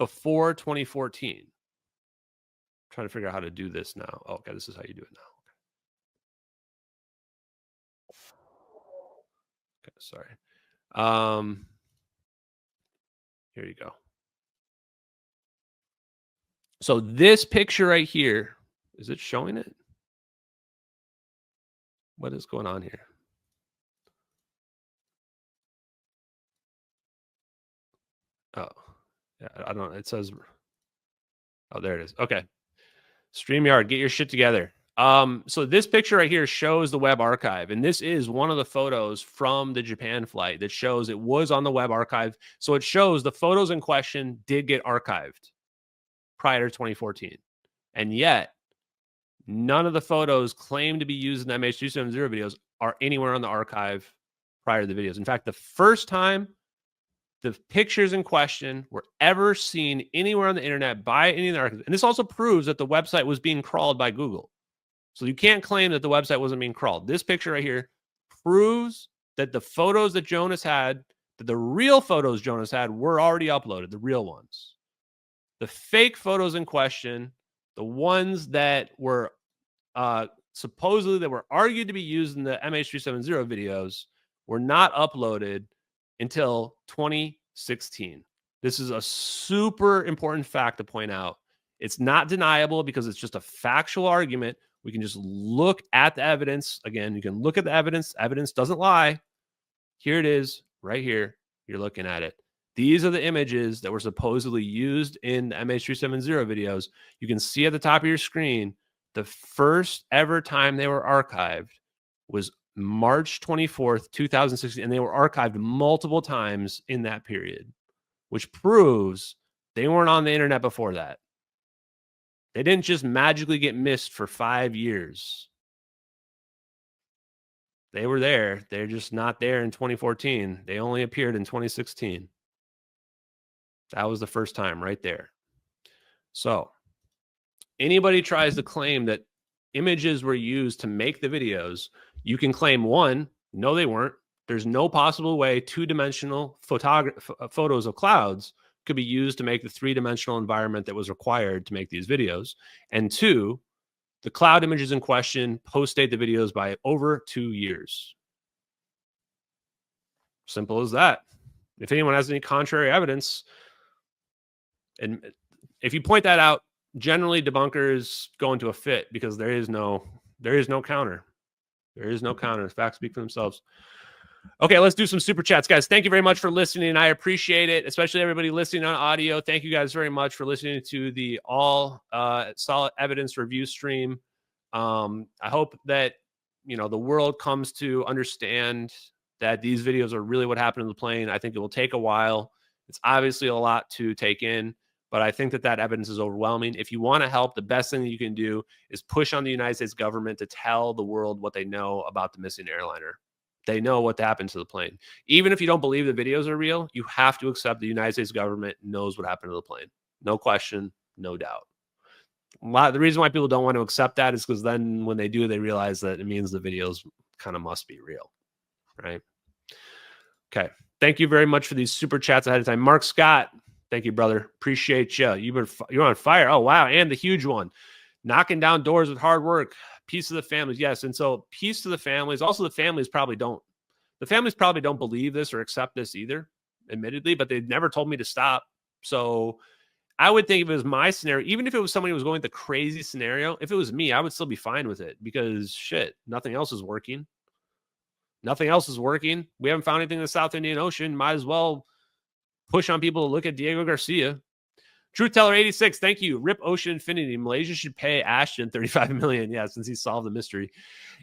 S5: before 2014. I'm trying to figure out how to do this now. Oh, okay, this is how you do it now. Okay, sorry. Here you go. So this picture right here, is it showing it? What is going on here? Oh, yeah, I don't know. It says, oh, there it is. Okay. StreamYard, get your shit together. So this picture right here shows the web archive, and this is one of the photos from the Japan flight that shows it was on the web archive. So it shows the photos in question did get archived prior to 2014. And yet, none of the photos claimed to be used in the MH370 videos are anywhere on the archive prior to the videos. In fact, the first time the pictures in question were ever seen anywhere on the internet by any of the archives, and this also proves that the website was being crawled by Google. So you can't claim that the website wasn't being crawled. This picture right here proves that the photos that Jonas had, that the real photos Jonas had, were already uploaded, the real ones. The fake photos in question, the ones that were supposedly that were argued to be used in the MH370 videos, were not uploaded until 2016. This is a super important fact to point out. It's not deniable because it's just a factual argument. We can just look at the evidence. Again, you can look at the evidence. Evidence doesn't lie. Here it is, right here. You're looking at it. These are the images that were supposedly used in the MH370 videos. You can see at the top of your screen, the first ever time they were archived was March 24th, 2016, and they were archived multiple times in that period, which proves they weren't on the internet before that. They didn't just magically get missed for 5 years. They were there. They're just not there in 2014. They only appeared in 2016. That was the first time right there. So anybody tries to claim that images were used to make the videos, you can claim one, no, they weren't. There's no possible way two-dimensional photos of clouds could be used to make the three-dimensional environment that was required to make these videos. And two, the cloud images in question post-date the videos by over 2 years. Simple as that. If anyone has any contrary evidence, and if you point that out, generally debunkers go into a fit because there is no counter. There is no counter. The facts speak for themselves. Okay, let's do some super chats, guys. Thank you very much for listening. I appreciate it, especially everybody listening on audio. Thank you guys very much for listening to the all solid evidence review stream. I hope that the world comes to understand that these videos are really what happened to the plane. I think it will take a while. It's obviously a lot to take in, but I think that evidence is overwhelming. If you want to help, the best thing that you can do is push on the United States government to tell the world what they know about the missing airliner. They know what happened to the plane. Even if you don't believe the videos are real, you have to accept the United States government knows what happened to the plane. No question, no doubt. The reason why people don't want to accept that is because then when they do, they realize that it means the videos kind of must be real, right? Okay. Thank you very much for these super chats ahead of time. Mark Scott, thank you, brother. Appreciate you. You're on fire. Oh, wow. And the huge one. Knocking down doors with hard work. Peace to the families. Yes. And so peace to the families. Also, the families probably don't believe this or accept this either, admittedly, but they never told me to stop. So I would think if it was my scenario, even if it was somebody who was going the crazy scenario, if it was me, I would still be fine with it because shit, nothing else is working. Nothing else is working. We haven't found anything in the South Indian Ocean. Might as well push on people to look at Diego Garcia. Truth Teller 86, thank you. Rip Ocean Infinity. Malaysia should pay Ashton $35 million. Yeah, since he solved the mystery.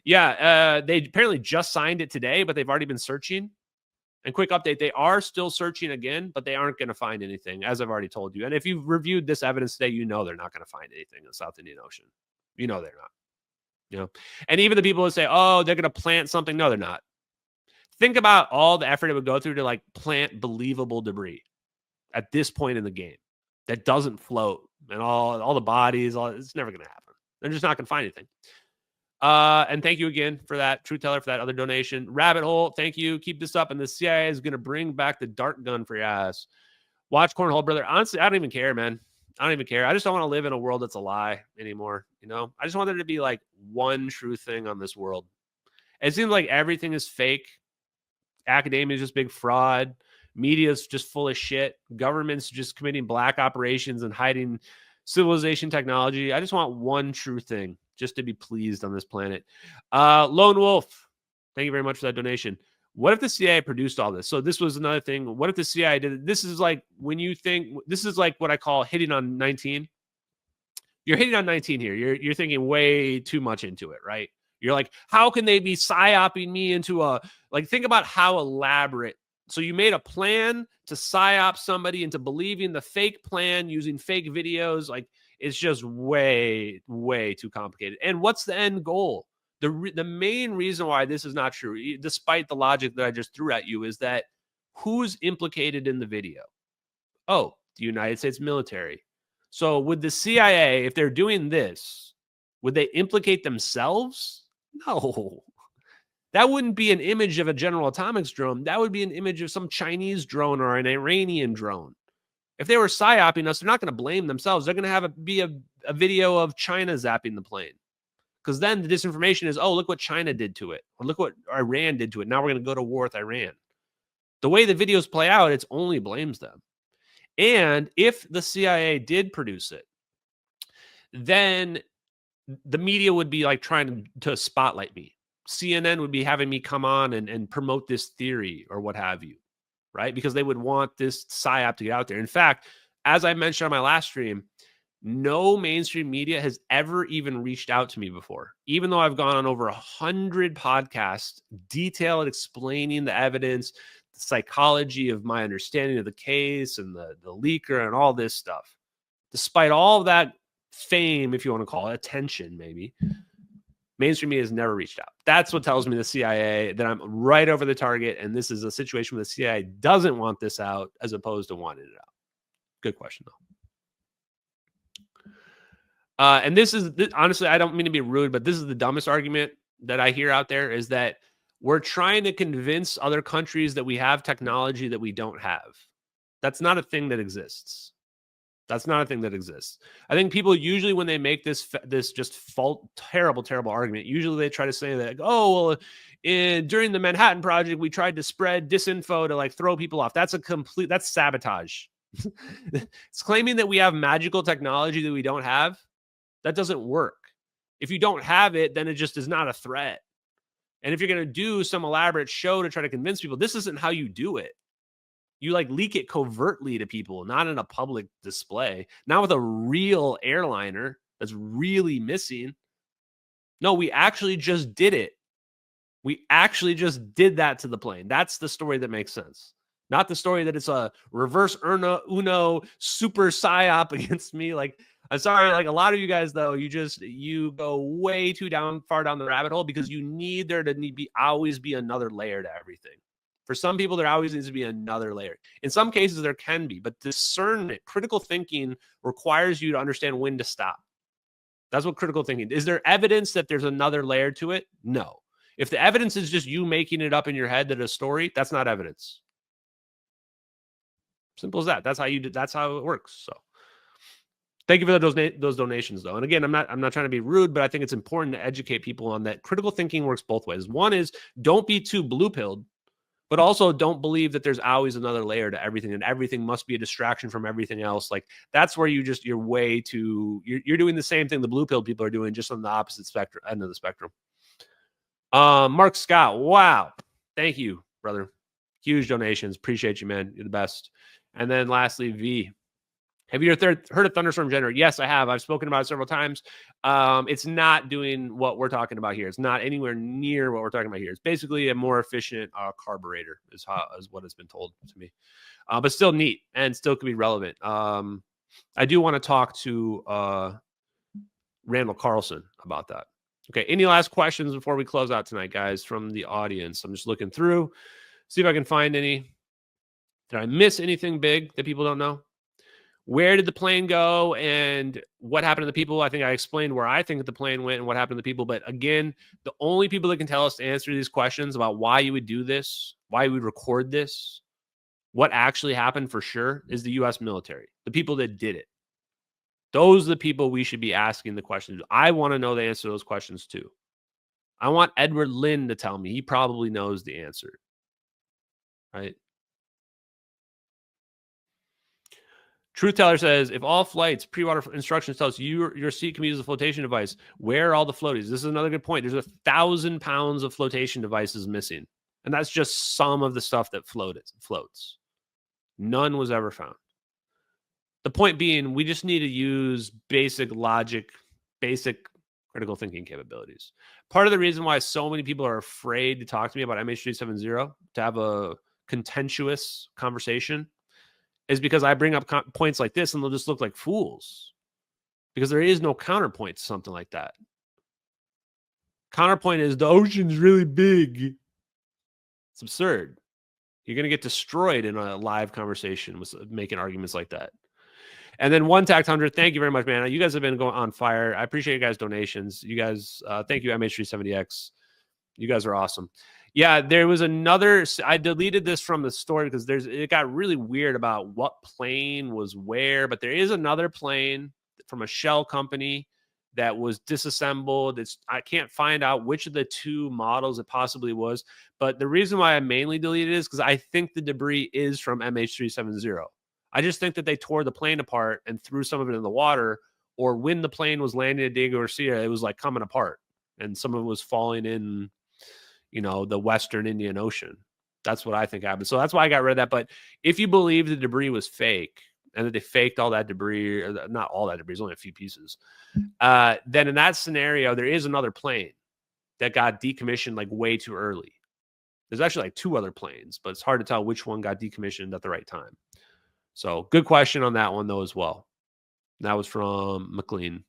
S5: Yeah, they apparently just signed it today, but they've already been searching. And quick update, they are still searching again, but they aren't going to find anything, as I've already told you. And if you've reviewed this evidence today, they're not going to find anything in the South Indian Ocean. They're not. And even the people who say, oh, they're going to plant something. No, they're not. Think about all the effort it would go through to plant believable debris at this point in the game that doesn't float and all the bodies. It's never going to happen. They're just not going to find anything. And thank you again for that, Truth Teller, for that other donation. Rabbit Hole, thank you. Keep this up. And the CIA is going to bring back the dart gun for your ass. Watch Cornhole, brother. Honestly, I don't even care, man. I don't even care. I just don't want to live in a world that's a lie anymore. I just want there to be one true thing on this world. It seems like everything is fake. Academia is just big fraud. Media is just full of shit. Government's just committing black operations and hiding civilization technology. I just want one true thing, just to be pleased on this planet. Lone Wolf, thank you very much for that donation. What if the CIA produced all this? So this was another thing. What if the CIA did it? This is when you think, this is what I call hitting on 19. You're hitting on 19 here. You're thinking way too much into it, right? You're like, how can they be psyoping me into think about how elaborate. So you made a plan to psyop somebody into believing the fake plan using fake videos. It's just way, way too complicated. And what's the end goal? The main reason why this is not true, despite the logic that I just threw at you, is that who's implicated in the video? Oh, the United States military. So would the CIA, if they're doing this, would they implicate themselves? No. That wouldn't be an image of a General Atomics drone. That would be an image of some Chinese drone or an Iranian drone. If they were psyoping us, they're not going to blame themselves. They're going to be a video of China zapping the plane. Because then the disinformation is, oh, look what China did to it. Or look what Iran did to it. Now we're going to go to war with Iran. The way the videos play out, it only blames them. And if the CIA did produce it, then the media would be trying to spotlight me. CNN would be having me come on and promote this theory or what have you, right? Because they would want this psyop to get out there. In fact, as I mentioned on my last stream, no mainstream media has ever even reached out to me before, even though I've gone on over 100 podcasts, detailed explaining the evidence, the psychology of my understanding of the case and the leaker and all this stuff. Despite all of that fame, if you want to call it, attention, maybe. Mainstream media has never reached out. That's what tells me the CIA that I'm right over the target, and this is a situation where the CIA doesn't want this out as opposed to wanting it out. Good question, though. And this is, honestly, I don't mean to be rude, but this is the dumbest argument that I hear out there, is that we're trying to convince other countries that we have technology that we don't have. That's not a thing that exists. That's not a thing that exists. I think people usually, when they make this just terrible argument, usually they try to say that, oh, well, during the Manhattan Project, we tried to spread disinfo to like throw people off. That's sabotage. It's claiming that we have magical technology that we don't have. That doesn't work. If you don't have it, then it just is not a threat. And if you're going to do some elaborate show to try to convince people, this isn't how you do it. You like leak it covertly to people, not in a public display, not with a real airliner that's really missing. No, we actually just did it. We actually just did that to the plane. That's the story that makes sense. Not the story that it's a reverse Uno super psyop against me. Like, I'm sorry, like a lot of you guys, though, you go way too far down the rabbit hole because you need there to always be another layer to everything. For some people, there always needs to be another layer. In some cases, there can be, but discernment, critical thinking requires you to understand when to stop. That's what critical thinking is. There evidence that there's another layer to it? No. If the evidence is just you making it up in your head that a story, that's not evidence. Simple as that. That's how it works. So thank you for those donations, though. And again, I'm not trying to be rude, but I think it's important to educate people on that. Critical thinking works both ways. One is don't be too blue-pilled, but also don't believe that there's always another layer to everything and everything must be a distraction from everything else. Like that's where you're doing the same thing the blue-pilled people are doing, just on the opposite end of the spectrum. Mark Scott, wow. Thank you, brother. Huge donations. Appreciate you, man. You're the best. And then lastly, V. Have you heard of thunderstorm generator? Yes, I have. I've spoken about it several times. It's not doing what we're talking about here. It's not anywhere near what we're talking about here. It's basically a more efficient carburetor is what has been told to me. But still neat and still could be relevant. I do want to talk to Randall Carlson about that. Okay, any last questions before we close out tonight, guys, from the audience? I'm just looking through, see if I can find any. Did I miss anything big that people don't know? Where did the plane go and what happened to the people? I think I explained where I think the plane went and what happened to the people. But again, the only people that can tell us to answer these questions about why you would do this, why you would record this, what actually happened for sure is the U.S. military, the people that did it. Those are the people we should be asking the questions. I want to know the answer to those questions too. I want Edward Lynn to tell me. He probably knows the answer. Right? Truth Teller says, if all flights, pre-water instructions tell us your seat can be used as a flotation device, where are all the floaties? This is another good point. There's 1,000 pounds of flotation devices missing. And that's just some of the stuff that floats. None was ever found. The point being, we just need to use basic logic, basic critical thinking capabilities. Part of the reason why so many people are afraid to talk to me about MH370, to have a contentious conversation, is because I bring up points like this and they'll just look like fools because there is no counterpoint to something like that. Counterpoint is the ocean's really big. It's absurd. You're going to get destroyed in a live conversation with making arguments like that. And then One Tact 100, thank you very much, man. You guys have been going on fire. I appreciate you guys' donations. You guys, thank you, MH370X. You guys are awesome. Yeah, there was another. I deleted this from the story because it got really weird about what plane was where. But there is another plane from a shell company that was disassembled. I can't find out which of the two models it possibly was. But the reason why I mainly deleted it is because I think the debris is from MH370. I just think that they tore the plane apart and threw some of it in the water. Or when the plane was landing at Diego Garcia, it was like coming apart, and some of it was falling in, the Western Indian Ocean. That's what I think happened. So that's why I got rid of that. But if you believe the debris was fake and that they faked all that debris, or not all that debris, it's only a few pieces, then in that scenario, there is another plane that got decommissioned like way too early. There's actually like two other planes, but it's hard to tell which one got decommissioned at the right time. So good question on that one, though, as well. That was from McLean.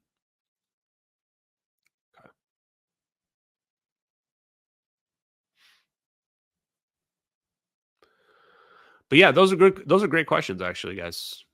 S5: But yeah, those are good. Those are great questions, actually, guys.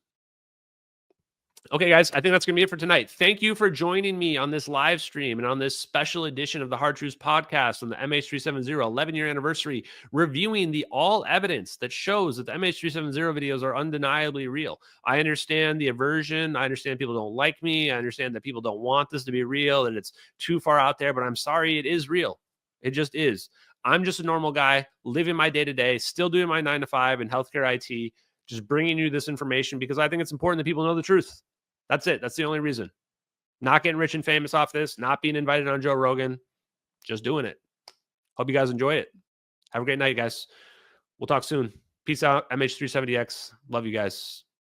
S5: Okay, guys, I think that's going to be it for tonight. Thank you for joining me on this live stream and on this special edition of the Hard Truths podcast on the MH370 11-year anniversary, reviewing the all evidence that shows that the MH370 videos are undeniably real. I understand the aversion. I understand people don't like me. I understand that people don't want this to be real and it's too far out there, but I'm sorry, it is real. It just is. I'm just a normal guy living my day-to-day, still doing my 9 to 5 in healthcare IT, just bringing you this information because I think it's important that people know the truth. That's it. That's the only reason. Not getting rich and famous off this, not being invited on Joe Rogan, just doing it. Hope you guys enjoy it. Have a great night, guys. We'll talk soon. Peace out. MH370X. Love you guys.